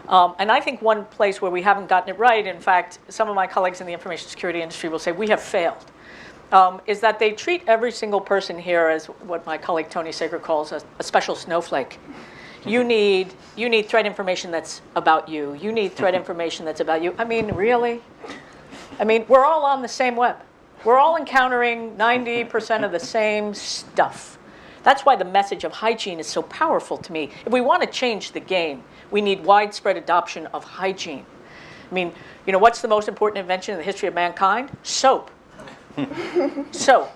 And I think one place where we haven't gotten it right, in fact, some of my colleagues in the information security industry will say we have failed, is that they treat every single person here as what my colleague Tony Sager calls a special snowflake. You need threat information that's about you. You need threat information that's about you. I mean, really? I mean, we're all on the same web. We're all encountering 90% of the same stuff. That's why the message of hygiene is so powerful to me. If we want to change the game, we need widespread adoption of hygiene. I mean, what's the most important invention in the history of mankind? Soap. Soap,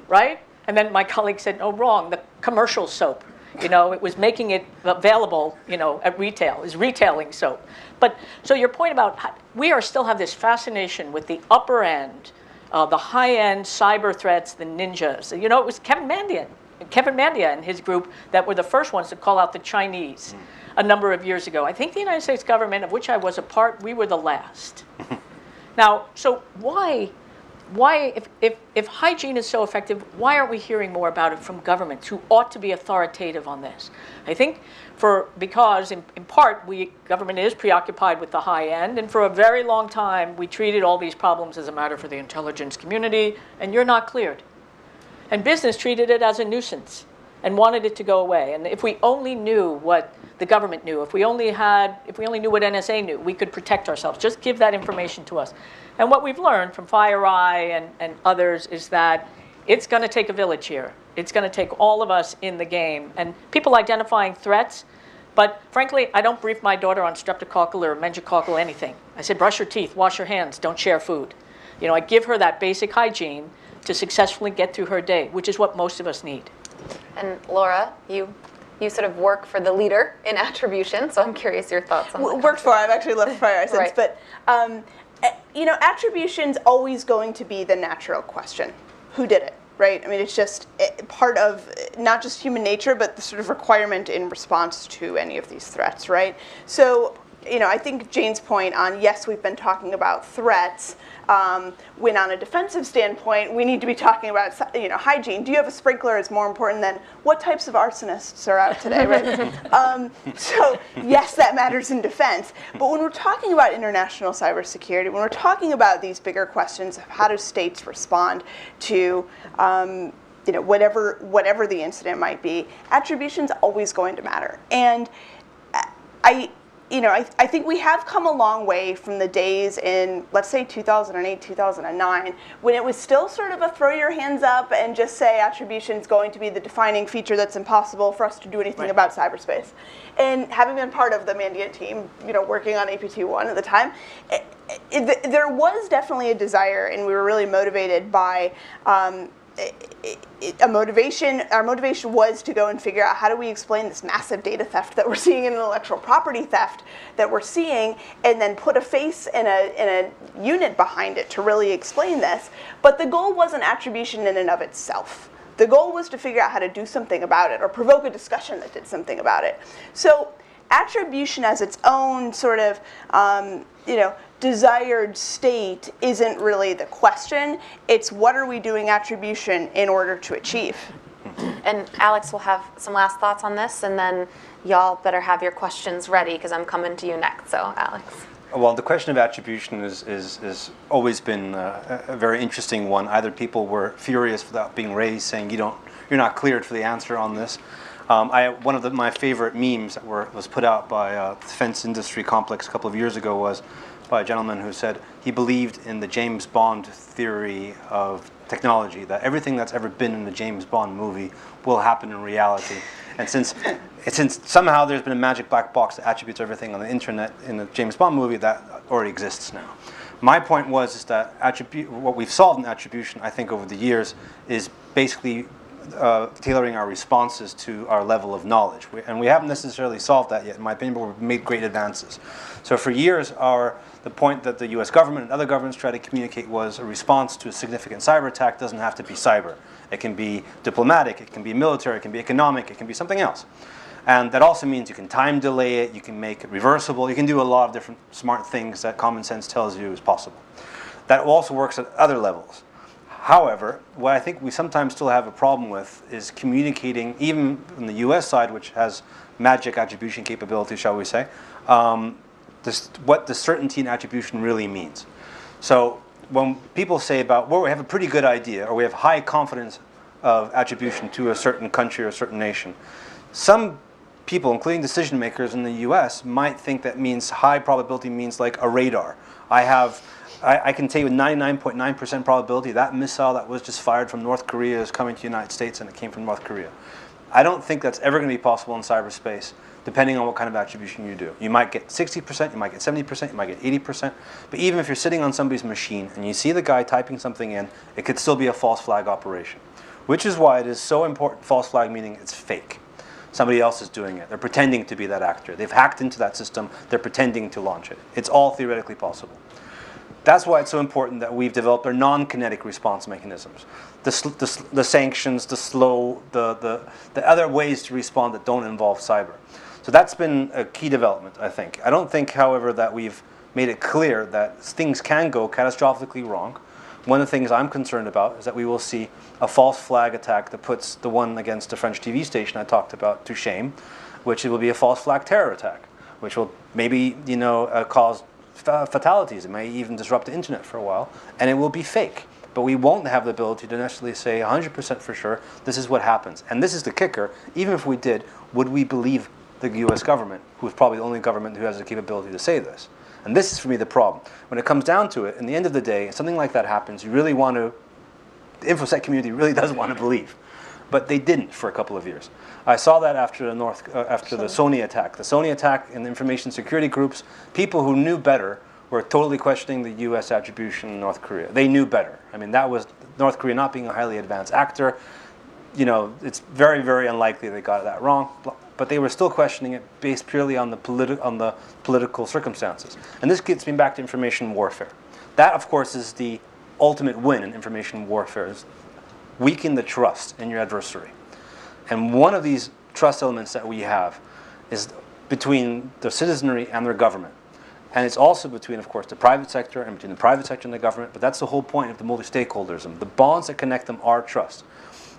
right? And then my colleague said, oh, wrong, the commercial soap. It was making it available, at retail, is retailing soap. But so your point about we still have this fascination with the upper end, the high-end cyber threats, the ninjas. It was Kevin Mandia and his group that were the first ones to call out the Chinese a number of years ago. I think the United States government, of which I was a part, we were the last. Now, so why, if hygiene is so effective, why aren't we hearing more about it from governments who ought to be authoritative on this? I think because in part, government is preoccupied with the high end, and for a very long time, we treated all these problems as a matter for the intelligence community, and you're not cleared. And business treated it as a nuisance and wanted it to go away. And if we only knew what the government knew, if we only knew what NSA knew, we could protect ourselves. Just give that information to us. And what we've learned from FireEye and others is that it's going to take a village here. It's going to take all of us in the game. And people identifying threats. But frankly, I don't brief my daughter on streptococcal or meningococcal anything. I said, brush your teeth, wash your hands, don't share food. I give her that basic hygiene to successfully get through her day, which is what most of us need. And Laura, you sort of work for the leader in attribution, so I'm curious your thoughts on that. Worked for, I've actually left FireEye since, Right. But attribution's always going to be the natural question. Who did it, right? I mean, it's just part of not just human nature, but the sort of requirement in response to any of these threats, right? So I think Jane's point on, yes, we've been talking about threats, when on a defensive standpoint, we need to be talking about, hygiene. Do you have a sprinkler is more important than what types of arsonists are out today, right? So yes, that matters in defense. But when we're talking about international cybersecurity, when we're talking about these bigger questions of how do states respond to whatever the incident might be, attribution's always going to matter. And I think we have come a long way from the days in, let's say, 2008, 2009, when it was still sort of a throw your hands up and just say attribution is going to be the defining feature that's impossible for us to do anything about cyberspace. And having been part of the Mandiant team, working on APT1 at the time, there was definitely a desire, and we were really motivated by our motivation was to go and figure out how do we explain this massive data theft that we're seeing in intellectual property theft that we're seeing, and then put a face and a unit behind it to really explain this. But the goal wasn't attribution in and of itself. The goal was to figure out how to do something about it or provoke a discussion that did something about it. So attribution as its own sort of, desired state isn't really the question. It's what are we doing attribution in order to achieve? And Alex will have some last thoughts on this, and then y'all better have your questions ready because I'm coming to you next. So, Alex. Well, the question of attribution is always been a very interesting one. Either people were furious without being raised, saying you're not cleared for the answer on this. One of my favorite memes that was put out by the Defense Industry Complex a couple of years ago was by a gentleman who said he believed in the James Bond theory of technology, that everything that's ever been in the James Bond movie will happen in reality. And since somehow there's been a magic black box that attributes everything on the internet in the James Bond movie, that already exists now. My point is that what we've solved in attribution, I think, over the years is basically tailoring our responses to our level of knowledge. And we haven't necessarily solved that yet, in my opinion, but we've made great advances. So for years, the point that the US government and other governments try to communicate was a response to a significant cyber attack doesn't have to be cyber. It can be diplomatic, it can be military, it can be economic, it can be something else. And that also means you can time delay it, you can make it reversible, you can do a lot of different smart things that common sense tells you is possible. That also works at other levels. However, what I think we sometimes still have a problem with is communicating, even on the US side, which has magic attribution capabilities, shall we say, what the certainty in attribution really means. So when people say about, well, we have a pretty good idea, or we have high confidence of attribution to a certain country or a certain nation, some people, including decision makers in the US, might think that means high probability means like a radar. I can tell you with 99.9% probability that missile that was just fired from North Korea is coming to the United States and it came from North Korea. I don't think that's ever going to be possible in cyberspace, depending on what kind of attribution you do. You might get 60%, you might get 70%, you might get 80%, but even if you're sitting on somebody's machine and you see the guy typing something in, it could still be a false flag operation, which is why it is so important. False flag meaning it's fake. Somebody else is doing it. They're pretending to be that actor. They've hacked into that system. They're pretending to launch it. It's all theoretically possible. That's why it's so important that we've developed our non-kinetic response mechanisms. The sanctions, the other ways to respond that don't involve cyber. So that's been a key development, I think. I don't think, however, that we've made it clear that things can go catastrophically wrong. One of the things I'm concerned about is that we will see a false flag attack that puts the one against the French TV station I talked about to shame, which it will be a false flag terror attack, which will maybe cause fatalities. It may even disrupt the internet for a while, and it will be fake. But we won't have the ability to necessarily say 100% for sure this is what happens. And this is the kicker. Even if we did, would we believe the US government, who is probably the only government who has the capability to say this? And this is, for me, the problem. When it comes down to it, in the end of the day, something like that happens, you really want to, the InfoSec community really does want to believe. But they didn't for a couple of years. I saw that after the Sony attack. The Sony attack in the information security groups, people who knew better were totally questioning the US attribution in North Korea. They knew better. I mean, that was North Korea not being a highly advanced actor. It's very, very unlikely they got that wrong. But they were still questioning it based purely on the political circumstances. And this gets me back to information warfare. That, of course, is the ultimate win in information warfare, is weaken the trust in your adversary. And one of these trust elements that we have is between the citizenry and their government. And it's also between, of course, the private sector and between the private sector and the government. But that's the whole point of the multi-stakeholderism. The bonds that connect them are trust.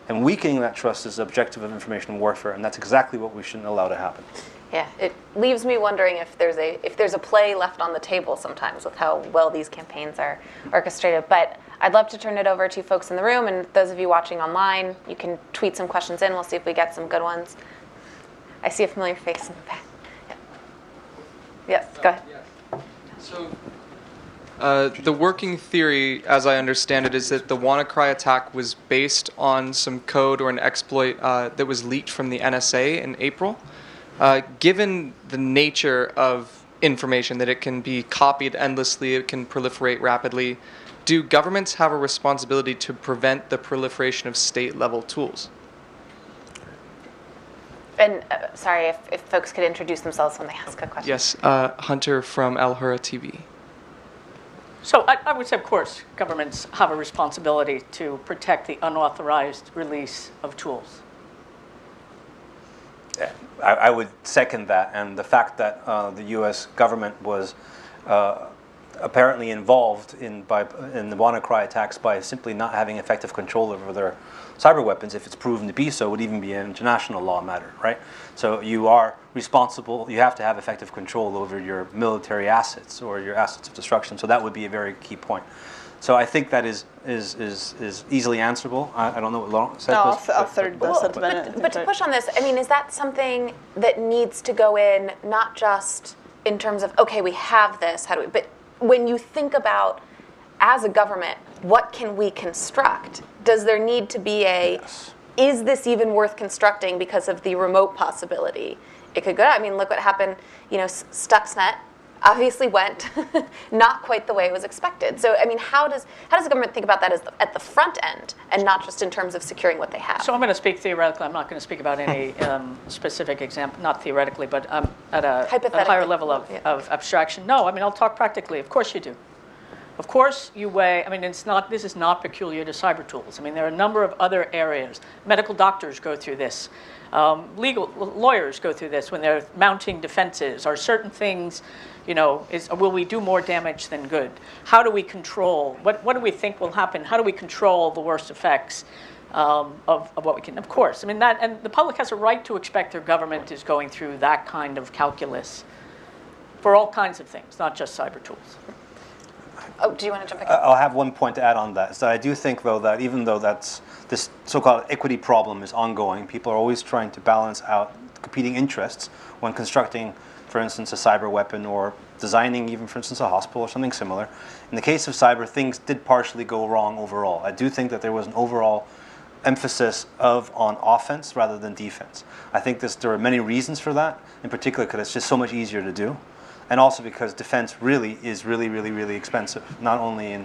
And weakening that trust is the objective of information warfare, and that's exactly what we shouldn't allow to happen. Yeah, it leaves me wondering if there's a play left on the table sometimes with how well these campaigns are orchestrated. But I'd love to turn it over to folks in the room, and those of you watching online, you can tweet some questions in. We'll see if we get some good ones. I see a familiar face in the back. Yeah. Yes, go ahead. So, the working theory, as I understand it, is that the WannaCry attack was based on some code or an exploit that was leaked from the NSA in April. Given the nature of information, that it can be copied endlessly, it can proliferate rapidly, do governments have a responsibility to prevent the proliferation of state-level tools? And sorry, if folks could introduce themselves when they ask a question. Yes, Hunter from Al Hura TV. So I would say, of course, governments have a responsibility to protect the unauthorized release of tools. Yeah, I would second that. And the fact that the U.S. government was apparently involved in the WannaCry attacks by simply not having effective control over their cyber weapons, if it's proven to be so, would even be an international law matter, right? So you are responsible, you have to have effective control over your military assets or your assets of destruction. So that would be a very key point. So I think that is easily answerable. I don't know what Laurent said. No, I'll third the sentiment. But to push on this, I mean, is that something that needs to go in, not just in terms of, okay, we have this, how do we, but when you think about, as a government, what can we construct? Does there need to be is this even worth constructing because of the remote possibility? It could go, I mean, look what happened, Stuxnet obviously went not quite the way it was expected. So, I mean, how does the government think about that at the front end and not just in terms of securing what they have? So I'm going to speak theoretically. I'm not going to speak about any specific example, not theoretically, but at a higher level of abstraction. No, I mean, I'll talk practically. Of course you do. Of course you weigh, I mean, this is not peculiar to cyber tools. I mean, there are a number of other areas. Medical doctors go through this. Legal lawyers go through this when they're mounting defenses. Are certain things, will we do more damage than good? How do we control, what do we think will happen? How do we control the worst effects of what we can? Of course, I mean, and the public has a right to expect their government is going through that kind of calculus for all kinds of things, not just cyber tools. Oh, do you want to jump in? I'll have one point to add on that. So I do think, though, that even though this so-called equity problem is ongoing, people are always trying to balance out competing interests when constructing, for instance, a cyber weapon or designing even, for instance, a hospital or something similar. In the case of cyber, things did partially go wrong overall. I do think that there was an overall emphasis on offense rather than defense. I think there are many reasons for that, in particular because it's just so much easier to do. And also because defense really is really expensive. Not only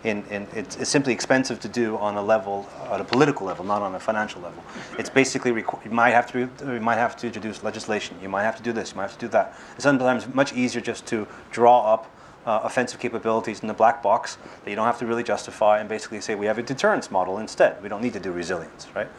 it's simply expensive to do on a political level, not on a financial level. It's basically you might have to introduce legislation. You might have to do this. You might have to do that. It's sometimes much easier just to draw up offensive capabilities in the black box that you don't have to really justify and basically say we have a deterrence model instead. We don't need to do resilience, right?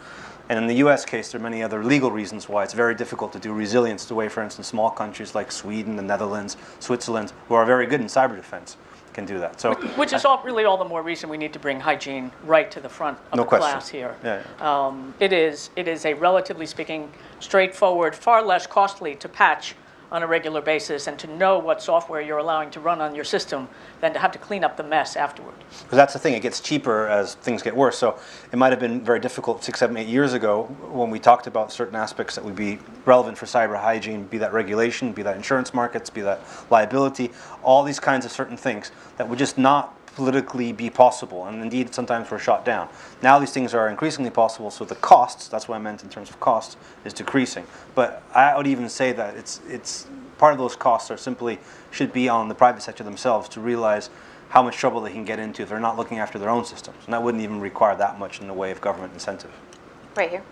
And in the U.S. case, there are many other legal reasons why it's very difficult to do resilience the way, for instance, small countries like Sweden, the Netherlands, Switzerland, who are very good in cyber defense, can do that. So, which is really all the more reason we need to bring hygiene right to the front of the class here. Yeah. It is a, relatively speaking, straightforward, far less costly to patch on a regular basis and to know what software you're allowing to run on your system than to have to clean up the mess afterward. Because that's the thing, it gets cheaper as things get worse. So it might have been very difficult 6, 7, 8 years ago when we talked about certain aspects that would be relevant for cyber hygiene, be that regulation, be that insurance markets, be that liability, all these kinds of certain things that would just not politically be possible, and indeed sometimes were shot down. Now these things are increasingly possible, so the costs, that's what I meant in terms of costs, is decreasing. But I would even say that it's part of those costs should be on the private sector themselves to realize how much trouble they can get into if they're not looking after their own systems. And that wouldn't even require that much in the way of government incentive. Right here.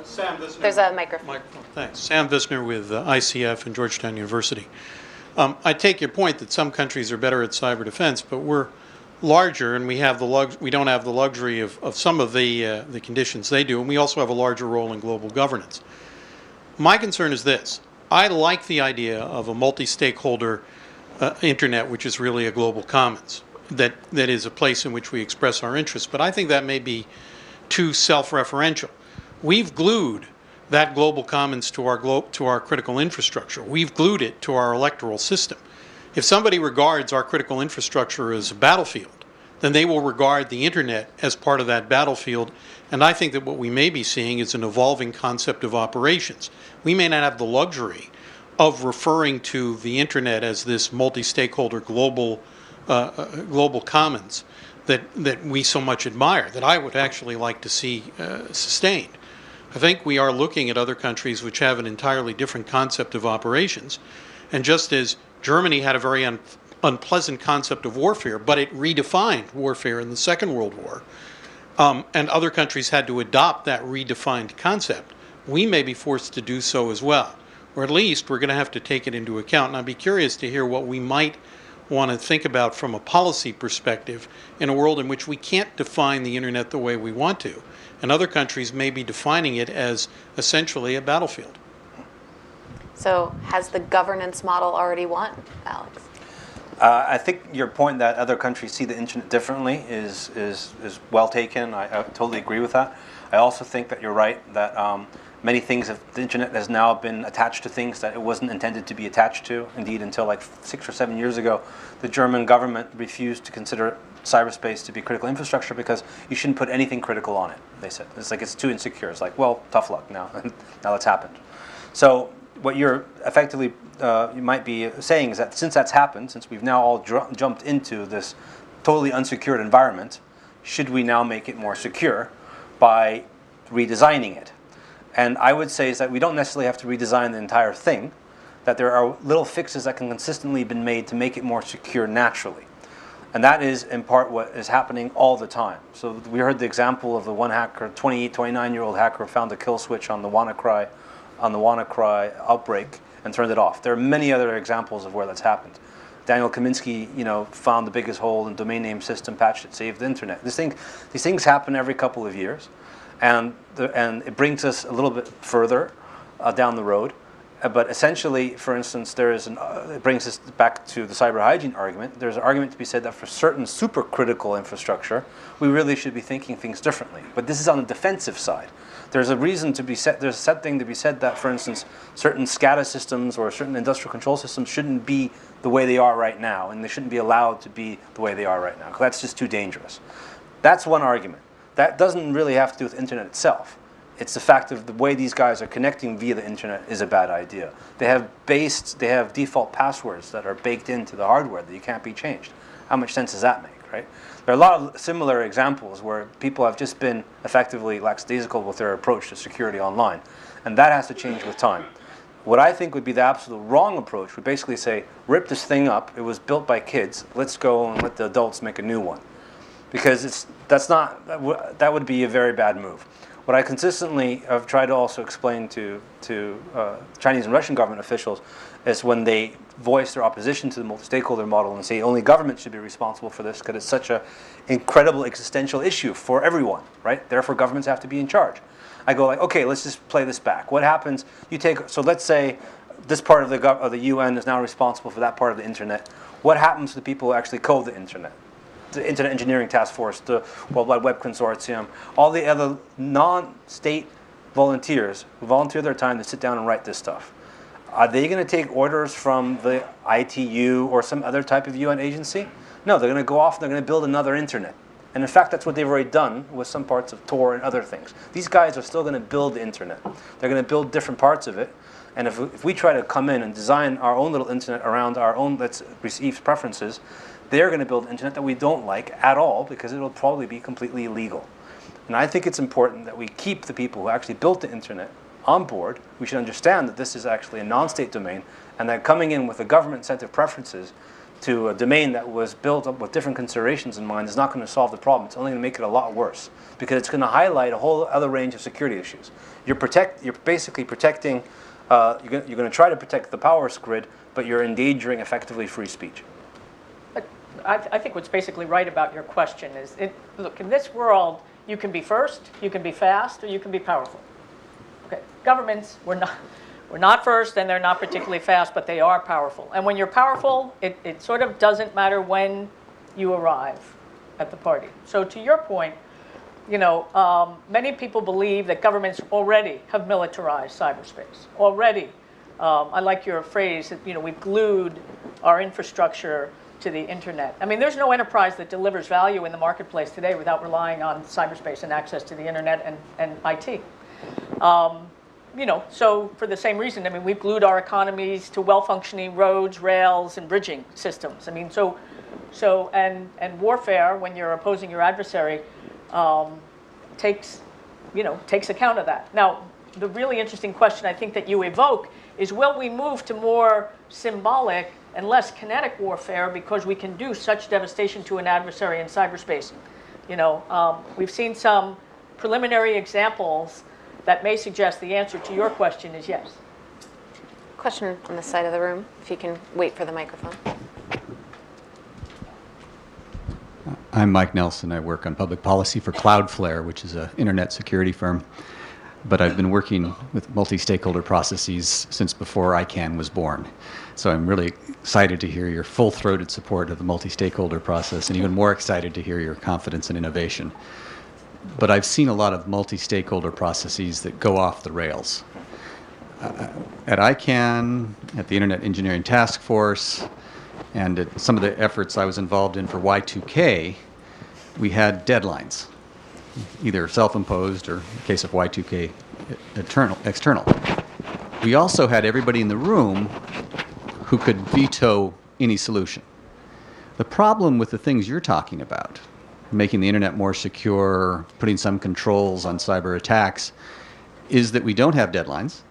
Sam Visner. There's a microphone. Thanks. Sam Visner with ICF and Georgetown University. I take your point that some countries are better at cyber defense, but we're larger and we don't have the luxury of some of the conditions they do, and we also have a larger role in global governance. My concern is this. I like the idea of a multi-stakeholder internet, which is really a global commons, that is a place in which we express our interests. But I think that may be too self-referential. We've glued that global commons to our critical infrastructure. We've glued it to our electoral system. If somebody regards our critical infrastructure as a battlefield, then they will regard the internet as part of that battlefield. And I think that what we may be seeing is an evolving concept of operations. We may not have the luxury of referring to the internet as this multi-stakeholder global commons that we so much admire, that I would actually like to see sustained. I think we are looking at other countries which have an entirely different concept of operations. And just as Germany had a very unpleasant concept of warfare, but it redefined warfare in the Second World War, and other countries had to adopt that redefined concept, we may be forced to do so as well. Or at least we're going to have to take it into account. And I'd be curious to hear what we might want to think about from a policy perspective in a world in which we can't define the internet the way we want to. And other countries may be defining it as essentially a battlefield. So has the governance model already won, Alex? I think your point that other countries see the internet differently is well taken. I totally agree with that. I also think that you're right that many things the internet has now been attached to things that it wasn't intended to be attached to. Indeed, until like 6 or 7 years ago, the German government refused to consider cyberspace to be critical infrastructure because you shouldn't put anything critical on it, they said. It's like it's too insecure. It's like, well, tough luck now. Now that's happened. So what you're effectively you might be saying is that since that's happened, since we've now all jumped into this totally unsecured environment, should we now make it more secure by redesigning it? And I would say is that we don't necessarily have to redesign the entire thing, that there are little fixes that can consistently be made to make it more secure naturally. And that is in part what is happening all the time. So we heard the example of the one hacker, 28, 29-year-old hacker found a kill switch on the WannaCry outbreak and turned it off. There are many other examples of where that's happened. Daniel Kaminsky, found the biggest hole in domain name system, patched it, saved the internet. These things happen every couple of years, and it brings us a little bit further down the road. But essentially, for instance, it brings us back to the cyber hygiene argument. There's an argument to be said that for certain supercritical infrastructure, we really should be thinking things differently. But this is on the defensive side. There's a reason to be said. There's a set thing to be said that, for instance, certain SCADA systems or certain industrial control systems shouldn't be the way they are right now, and they shouldn't be allowed to be the way they are right now, because that's just too dangerous. That's one argument. That doesn't really have to do with the internet itself. It's the fact of the way these guys are connecting via the internet is a bad idea. They have default passwords that are baked into the hardware that you can't be changed. How much sense does that make, right? There are a lot of similar examples where people have just been effectively lackadaisical with their approach to security online, and that has to change with time. What I think would be the absolute wrong approach would basically say, rip this thing up, it was built by kids, let's go and let the adults make a new one. Because that would be a very bad move. What I consistently have tried to also explain to Chinese and Russian government officials is when they voice their opposition to the multi-stakeholder model and say only government should be responsible for this because it's such an incredible existential issue for everyone, right? Therefore, governments have to be in charge. I go like, okay, let's just play this back. What happens? So let's say this part of the UN is now responsible for that part of the internet. What happens to the people who actually code the internet? The Internet Engineering Task Force, the World Wide Web Consortium, all the other non-state volunteers who volunteer their time to sit down and write this stuff. Are they going to take orders from the ITU or some other type of UN agency? No, they're going to go off and they're going to build another internet. And in fact, that's what they've already done with some parts of Tor and other things. These guys are still going to build the internet. They're going to build different parts of it. And if we try to come in and design our own little internet around our own received preferences, they're going to build an internet that we don't like at all because it'll probably be completely illegal. And I think it's important that we keep the people who actually built the internet on board. We should understand that this is actually a non-state domain and that coming in with a government set of preferences to a domain that was built up with different considerations in mind is not going to solve the problem. It's only going to make it a lot worse because it's going to highlight a whole other range of security issues. You're basically protecting, you're going to try to protect the power grid, but you're endangering effectively free speech. I think what's basically right about your question is, look, in this world, you can be first, you can be fast, or you can be powerful. Okay, governments, We're not first, and they're not particularly fast, but they are powerful. And when you're powerful, it sort of doesn't matter when you arrive at the party. So to your point, many people believe that governments already have militarized cyberspace. Already, I like your phrase that we've glued our infrastructure to the internet. I mean, there's no enterprise that delivers value in the marketplace today without relying on cyberspace and access to the internet and IT. So for the same reason, I mean, we've glued our economies to well-functioning roads, rails, and bridging systems. I mean, and warfare, when you're opposing your adversary, takes account of that. Now, the really interesting question I think that you evoke is, will we move to more symbolic and less kinetic warfare because we can do such devastation to an adversary in cyberspace? We've seen some preliminary examples that may suggest the answer to your question is yes. Question on the side of the room, if you can wait for the microphone. I'm Mike Nelson. I work on public policy for Cloudflare, which is an internet security firm. But I've been working with multi-stakeholder processes since before ICANN was born. So I'm really excited to hear your full-throated support of the multi-stakeholder process, and even more excited to hear your confidence in innovation. But I've seen a lot of multi-stakeholder processes that go off the rails. At ICANN, at the Internet Engineering Task Force, and at some of the efforts I was involved in for Y2K, we had deadlines, either self-imposed or, in the case of Y2K, external. We also had everybody in the room who could veto any solution. The problem with the things you're talking about, making the internet more secure, putting some controls on cyber attacks, is that we don't have deadlines,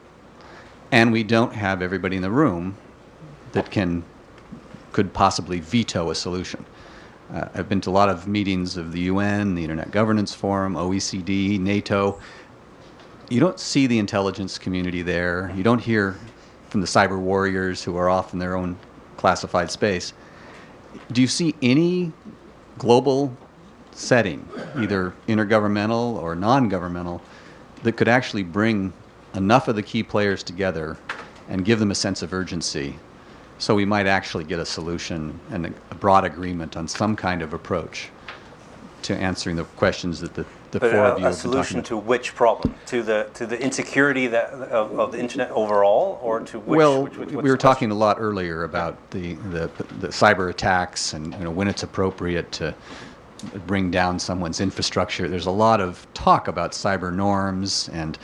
and we don't have everybody in the room that could possibly veto a solution. I've been to a lot of meetings of the UN, the Internet Governance Forum, OECD, NATO. You don't see the intelligence community there. You don't hear from the cyber warriors who are off in their own classified space. Do you see any global setting, either intergovernmental or non-governmental, that could actually bring enough of the key players together and give them a sense of urgency so we might actually get a solution and a broad agreement on some kind of approach to answering the questions that the four of you have been talking about? A solution to which problem? To the insecurity of the internet overall, or to which? Well, which we were talking a lot earlier about the cyber attacks and when it's appropriate to bring down someone's infrastructure. There's a lot of talk about cyber norms and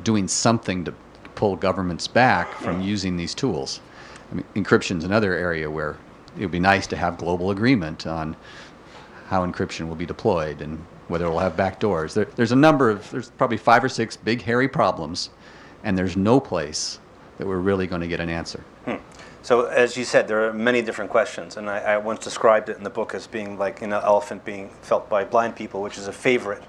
doing something to pull governments back from using these tools. I mean, encryption's another area where it would be nice to have global agreement on how encryption will be deployed and whether it will have backdoors. There's probably 5 or 6 big hairy problems, and there's no place that we're really going to get an answer. So as you said, there are many different questions, and I once described it in the book as being like an elephant being felt by blind people, which is a favorite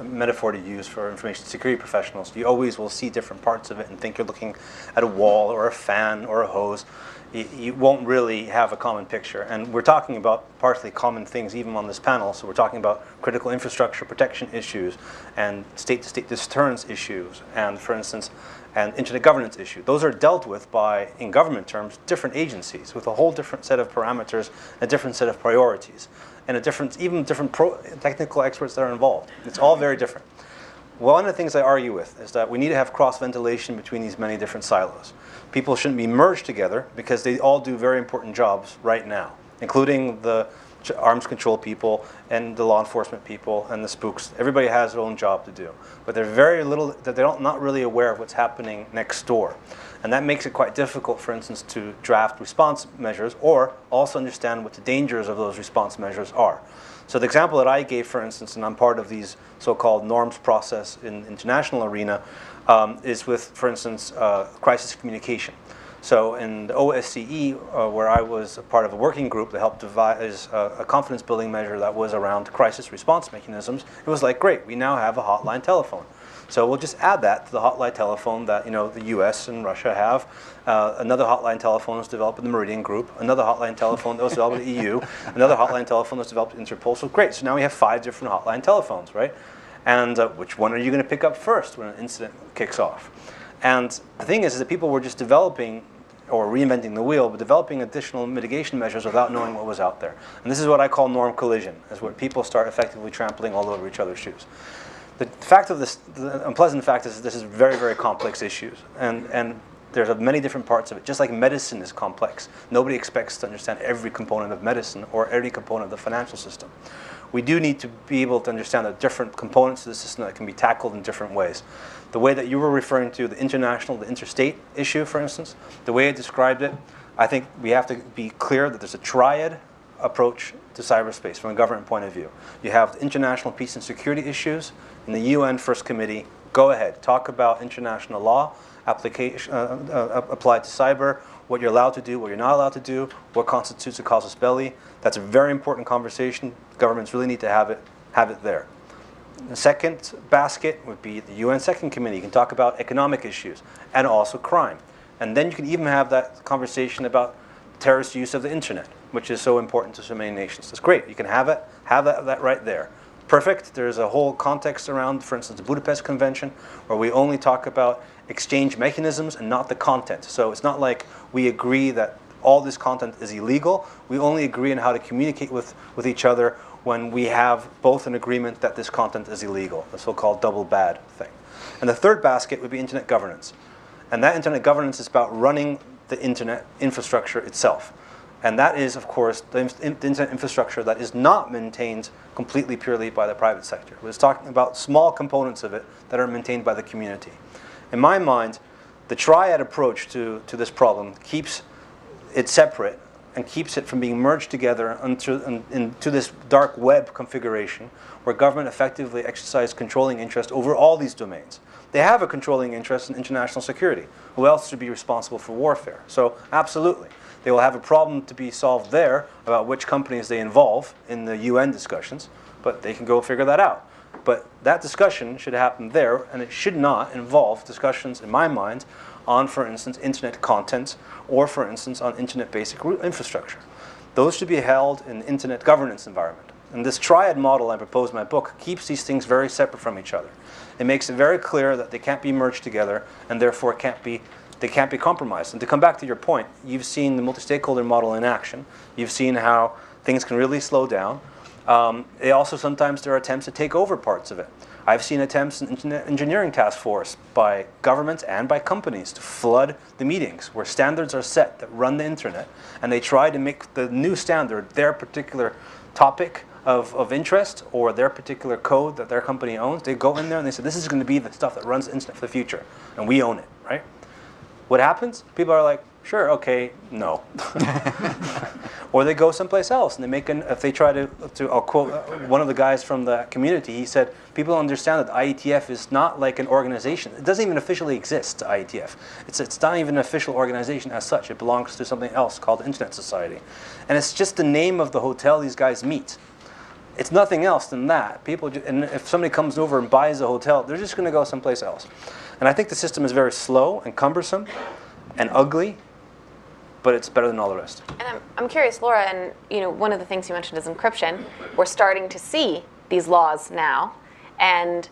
metaphor to use for information security professionals. You always will see different parts of it and think you're looking at a wall or a fan or a hose. You won't really have a common picture. And we're talking about partially common things even on this panel. So we're talking about critical infrastructure protection issues and state-to-state deterrence issues and, for instance, and internet governance issue. Those are dealt with by, in government terms, different agencies with a whole different set of parameters, a different set of priorities, and even different technical experts that are involved. It's all very different. One of the things I argue with is that we need to have cross-ventilation between these many different silos. People shouldn't be merged together because they all do very important jobs right now, including the arms control people and the law enforcement people and the spooks. Everybody has their own job to do, but they're not really aware of what's happening next door. And that makes it quite difficult, for instance, to draft response measures or also understand what the dangers of those response measures are. So the example that I gave, for instance, and I'm part of these so-called norms process in the international arena, is with, for instance, crisis communication. So in the OSCE, where I was a part of a working group that helped devise a confidence building measure that was around crisis response mechanisms, it was like, great, we now have a hotline telephone. So we'll just add that to the hotline telephone that the US and Russia have. Another hotline telephone was developed in the Meridian Group. Another hotline telephone that was developed in the EU. Another hotline telephone that was developed in Interpol. So great, so now we have 5 different hotline telephones, right? And which one are you going to pick up first when an incident kicks off? And the thing is that people were just developing or reinventing the wheel, but developing additional mitigation measures without knowing what was out there. And this is what I call norm collision, is where people start effectively trampling all over each other's shoes. The fact of this, the unpleasant fact is that this is very, very complex issues. And there's many different parts of it. Just like medicine is complex. Nobody expects to understand every component of medicine or every component of the financial system. We do need to be able to understand the different components of the system that can be tackled in different ways. The way that you were referring to the international, the interstate issue, for instance, the way I described it, I think we have to be clear that there's a triad approach to cyberspace from a government point of view. You have international peace and security issues in the UN First Committee. Go ahead, talk about international law, application applied to cyber, what you're allowed to do, what you're not allowed to do, what constitutes a casus belli. That's a very important conversation. Governments really need to have it there. The second basket would be the UN Second Committee. You can talk about economic issues and also crime. And then you can even have that conversation about terrorist use of the internet, which is so important to so many nations. That's great. You can have that right there. Perfect. There's a whole context around, for instance, the Budapest Convention, where we only talk about exchange mechanisms and not the content. So it's not like we agree that all this content is illegal. We only agree on how to communicate with each other when we have both an agreement that this content is illegal, the so-called double bad thing. And the third basket would be internet governance. And that internet governance is about running the internet infrastructure itself. And that is, of course, the internet infrastructure that is not maintained completely purely by the private sector. We're talking about small components of it that are maintained by the community. In my mind, the triad approach to this problem keeps it separate and keeps it from being merged together into this dark web configuration where government effectively exercises controlling interest over all these domains. They have a controlling interest in international security. Who else should be responsible for warfare? So absolutely. They will have a problem to be solved there about which companies they involve in the UN discussions, but they can go figure that out. But that discussion should happen there, and it should not involve discussions, in my mind, on, for instance, internet content or, for instance, on internet basic infrastructure. Those should be held in the internet governance environment. And this triad model I propose in my book keeps these things very separate from each other. It makes it very clear that they can't be merged together and therefore they can't be compromised. And to come back to your point, you've seen the multi-stakeholder model in action. You've seen how things can really slow down. Sometimes there are attempts to take over parts of it. I've seen attempts in Internet Engineering Task Force by governments and by companies to flood the meetings where standards are set that run the internet, and they try to make the new standard their particular topic of interest or their particular code that their company owns. They go in there and they say, this is going to be the stuff that runs the internet for the future, and we own it, right? What happens? People are like, sure, okay, no. Or they go someplace else and they make if they try to I'll quote one of the guys from the community, he said, people don't understand that the IETF is not like an organization. It doesn't even officially exist, the IETF. It's not even an official organization as such. It belongs to something else called the Internet Society. And it's just the name of the hotel these guys meet. It's nothing else than that. And if somebody comes over and buys a hotel, they're just going to go someplace else. And I think the system is very slow and cumbersome and ugly, but it's better than all the rest. And I'm curious, Laura, and one of the things you mentioned is encryption. We're starting to see these laws now, and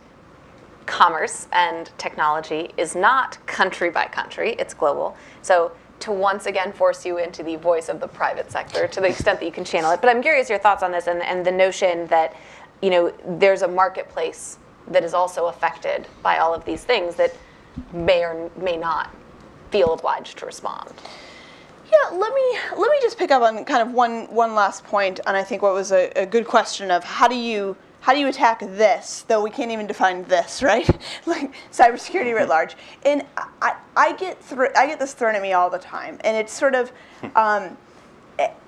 commerce and technology is not country by country, it's global. So to once again force you into the voice of the private sector to the extent that you can channel it. But I'm curious your thoughts on this and the notion that there's a marketplace that is also affected by all of these things that may or may not feel obliged to respond. Yeah, let me just pick up on kind of one last point, and I think what was a good question of how do you attack this, though we can't even define this, right? Like cybersecurity writ large. And I get this thrown at me all the time, and it's sort of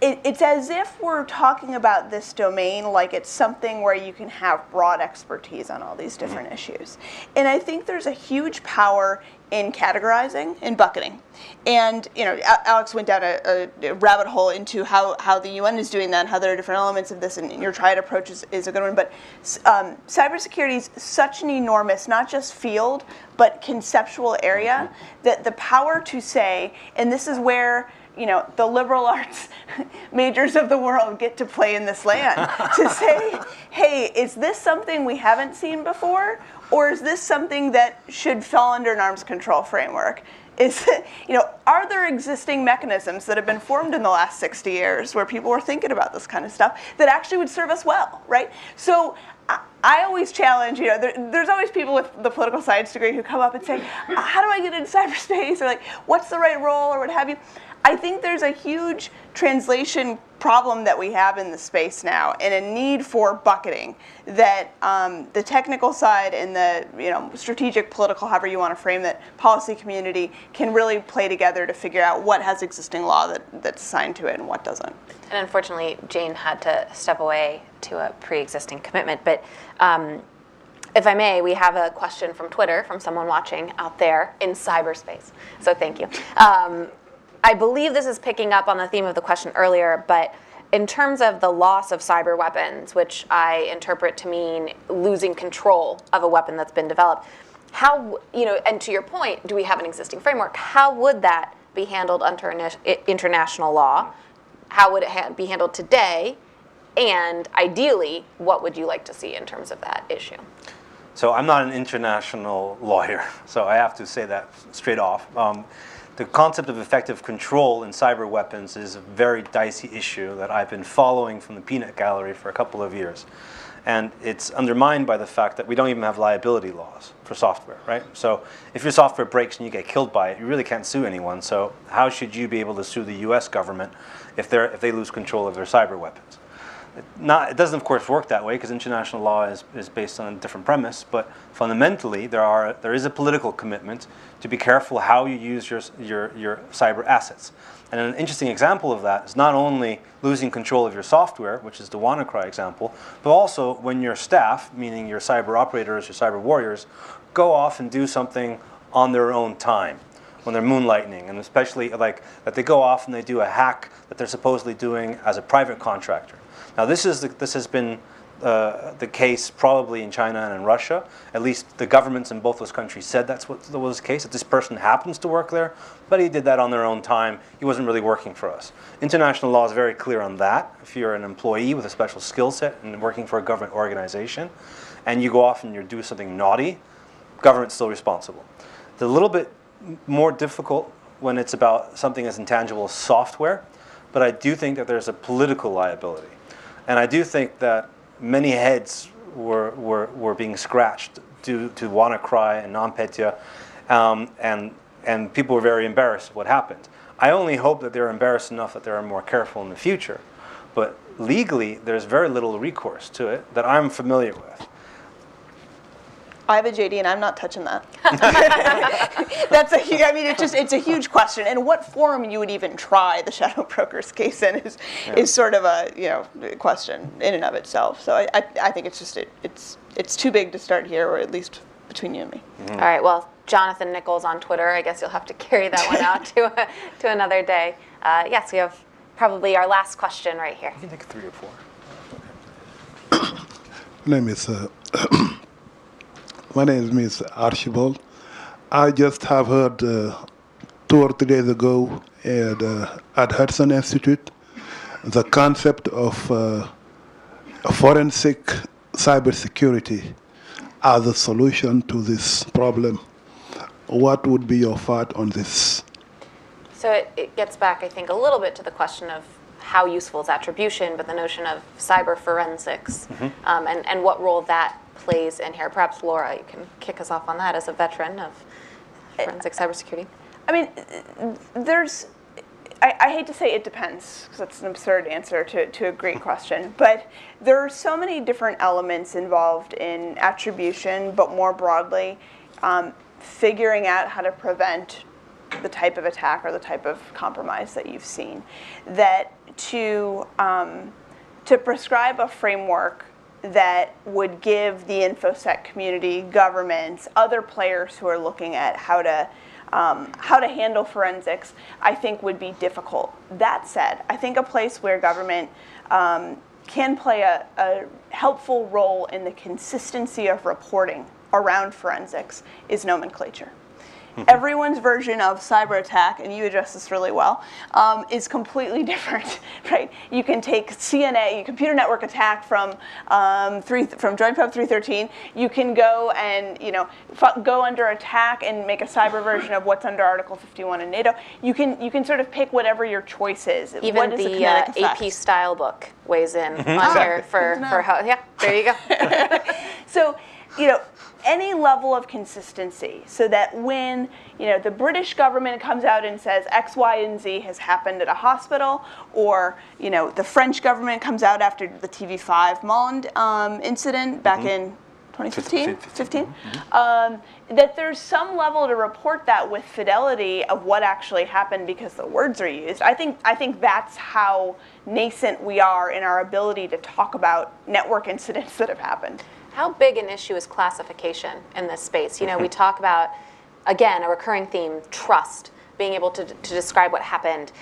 it's as if we're talking about this domain like it's something where you can have broad expertise on all these different issues. And I think there's a huge power in categorizing and bucketing. And Alex went down a rabbit hole into how the UN is doing that and how there are different elements of this, and your triad approach is a good one. But cybersecurity is such an enormous, not just field, but conceptual area that the power to say, and this is where the liberal arts majors of the world get to play in this land, to say, hey, is this something we haven't seen before? Or is this something that should fall under an arms control framework? Are there existing mechanisms that have been formed in the last 60 years where people were thinking about this kind of stuff that actually would serve us well, right? So I always challenge, there's always people with the political science degree who come up and say, how do I get into cyberspace? Or like, what's the right role or what have you? I think there's a huge translation problem that we have in the space now and a need for bucketing that the technical side and the strategic, political, however you want to frame it, policy community can really play together to figure out what has existing law that's assigned to it and what doesn't. And unfortunately, Jane had to step away to a pre-existing commitment. But if I may, we have a question from Twitter from someone watching out there in cyberspace. So thank you. I believe this is picking up on the theme of the question earlier, but in terms of the loss of cyber weapons, which I interpret to mean losing control of a weapon that's been developed, how, and to your point, do we have an existing framework? How would that be handled under international law? How would it be handled today? And ideally, what would you like to see in terms of that issue? So I'm not an international lawyer, so I have to say that straight off. The concept of effective control in cyber weapons is a very dicey issue that I've been following from the peanut gallery for a couple of years. And it's undermined by the fact that we don't even have liability laws for software, right? So if your software breaks and you get killed by it, you really can't sue anyone. So how should you be able to sue the US government if they lose control of their cyber weapons? It doesn't, of course, work that way because international law is based on a different premise. But fundamentally, there is a political commitment to be careful how you use your cyber assets. And an interesting example of that is not only losing control of your software, which is the WannaCry example, but also when your staff, meaning your cyber operators, your cyber warriors, go off and do something on their own time, when they're moonlighting, and especially like that they go off and they do a hack that they're supposedly doing as a private contractor. Now, this has been the case probably in China and in Russia. At least the governments in both those countries said that's what was the case, that this person happens to work there, but he did that on their own time. He wasn't really working for us. International law is very clear on that. If you're an employee with a special skill set and working for a government organization, and you go off and you do something naughty, government's still responsible. It's a little bit more difficult when it's about something as intangible as software, but I do think that there's a political liability. And I do think that many heads were being scratched due to WannaCry and NotPetya, and people were very embarrassed of what happened. I only hope that they're embarrassed enough that they're more careful in the future. But legally, there's very little recourse to it that I'm familiar with. I have a JD and I'm not touching that. It's a huge question. And what forum you would even try the shadow broker's case in is sort of a question in and of itself. So I think it's too big to start here, or at least between you and me. Mm-hmm. All right. Well, Jonathan Nichols on Twitter. I guess you'll have to carry that one out to another day. Yes, we have probably our last question right here. You can take 3 or 4. My name is Ms. Archibald. I just have heard 2 or 3 days ago at Hudson Institute the concept of forensic cybersecurity as a solution to this problem. What would be your thought on this? So it gets back, I think, a little bit to the question of how useful is attribution, but the notion of cyber forensics, and what role that plays in here. Perhaps Laura, you can kick us off on that as a veteran of forensic cybersecurity. I mean, I hate to say it depends, because that's an absurd answer to a great question, but there are so many different elements involved in attribution, but more broadly, figuring out how to prevent the type of attack or the type of compromise that you've seen, that to prescribe a framework that would give the InfoSec community, governments, other players who are looking at how to handle forensics, I think would be difficult. That said, I think a place where government can play a helpful role in the consistency of reporting around forensics is nomenclature. everyone's version of cyber attack, and you address this really well, is completely different, right? You can take CNA, computer network attack from Joint Pub 313. You can go and go under attack and make a cyber version of what's under Article 51 in NATO. You can sort of pick whatever your choice is. Even what is the kinetic AP style book weighs in on here for how. Yeah, there you go. So, any level of consistency, so that when the British government comes out and says X, Y, and Z has happened at a hospital, or the French government comes out after the TV5 Monde incident back in 2015, 15, that there's some level to report that with fidelity of what actually happened because the words are used. I think that's how nascent we are in our ability to talk about network incidents that have happened. How big an issue is classification in this space? We talk about, again, a recurring theme, trust, being able to describe what happened.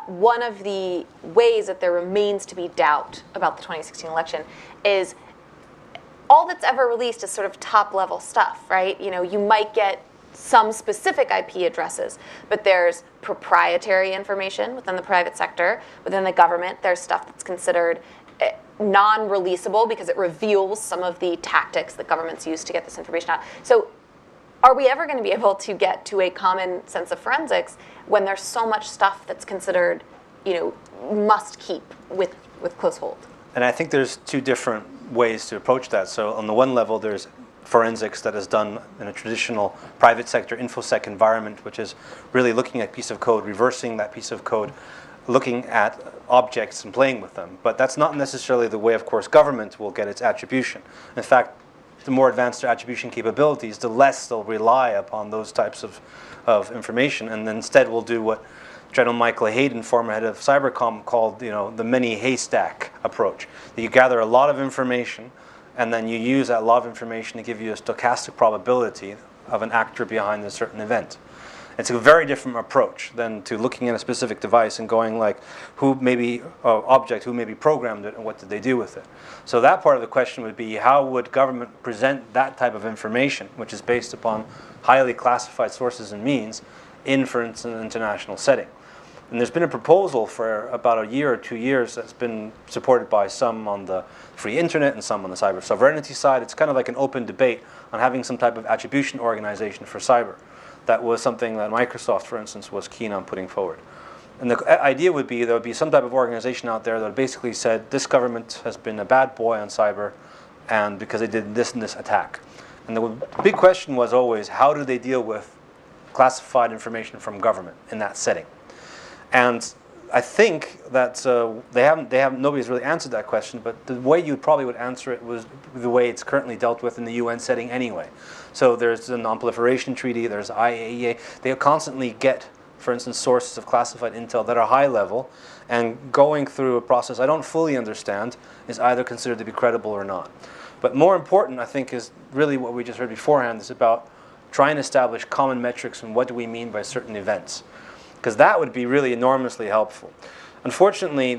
One of the ways that there remains to be doubt about the 2016 election is all that's ever released is sort of top-level stuff, right? You might get some specific IP addresses, but there's proprietary information within the private sector, within the government. There's stuff that's considered non-releasable because it reveals some of the tactics that governments use to get this information out. So are we ever going to be able to get to a common sense of forensics when there's so much stuff that's considered, must keep with close hold? And I think there's two different ways to approach that. So on the one level, there's forensics that is done in a traditional private sector InfoSec environment, which is really looking at a piece of code, reversing that piece of code, looking at objects and playing with them. But that's not necessarily the way, of course, government will get its attribution. In fact, the more advanced their attribution capabilities, the less they'll rely upon those types of information, and then instead will do what General Michael Hayden, former head of Cybercom, called the many haystack approach. That you gather a lot of information, and then you use that lot of information to give you a stochastic probability of an actor behind a certain event. It's a very different approach than to looking at a specific device and going like, who maybe programmed it and what did they do with it. So that part of the question would be, how would government present that type of information, which is based upon highly classified sources and means, in, for instance, an international setting? And there's been a proposal for about a year or 2 years that's been supported by some on the free internet and some on the cyber sovereignty side. It's kind of like an open debate on having some type of attribution organization for cyber. That was something that Microsoft, for instance, was keen on putting forward. And the idea would be there would be some type of organization out there that basically said, this government has been a bad boy on cyber, and because they did this and this attack. And the big question was always, how do they deal with classified information from government in that setting? And I think that nobody's really answered that question, but the way you probably would answer it was the way it's currently dealt with in the UN setting anyway. So there's the Non-Proliferation Treaty, there's IAEA. They constantly get, for instance, sources of classified intel that are high level, and going through a process I don't fully understand is either considered to be credible or not. But more important, I think, is really what we just heard beforehand, is about trying to establish common metrics and what do we mean by certain events. Because that would be really enormously helpful. Unfortunately,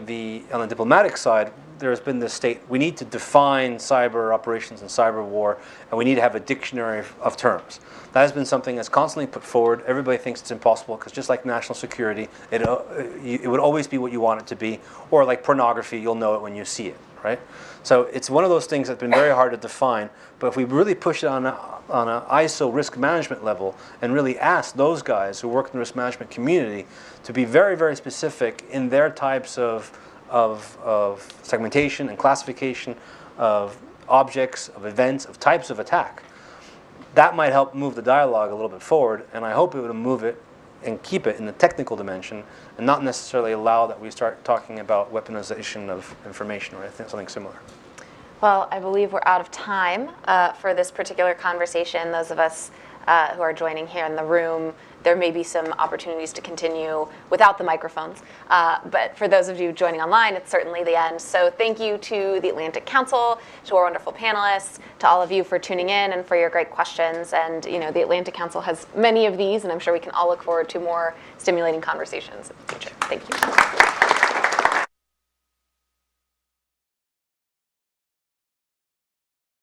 on the diplomatic side, there has been this state, we need to define cyber operations and cyber war, and we need to have a dictionary of terms. That has been something that's constantly put forward. Everybody thinks it's impossible, because just like national security, it would always be what you want it to be, or like pornography, you'll know it when you see it, right? So it's one of those things that's been very hard to define, but if we really push it on an ISO risk management level and really ask those guys who work in the risk management community to be very, very specific in their types of segmentation and classification of objects, of events, of types of attack, that might help move the dialogue a little bit forward, and I hope it would move it and keep it in the technical dimension and not necessarily allow that we start talking about weaponization of information or something similar. Well, I believe we're out of time for this particular conversation. Those of us who are joining here in the room, there may be some opportunities to continue without the microphones. But for those of you joining online, it's certainly the end. So thank you to the Atlantic Council, to our wonderful panelists, to all of you for tuning in and for your great questions. And the Atlantic Council has many of these, and I'm sure we can all look forward to more stimulating conversations in the future. Thank you.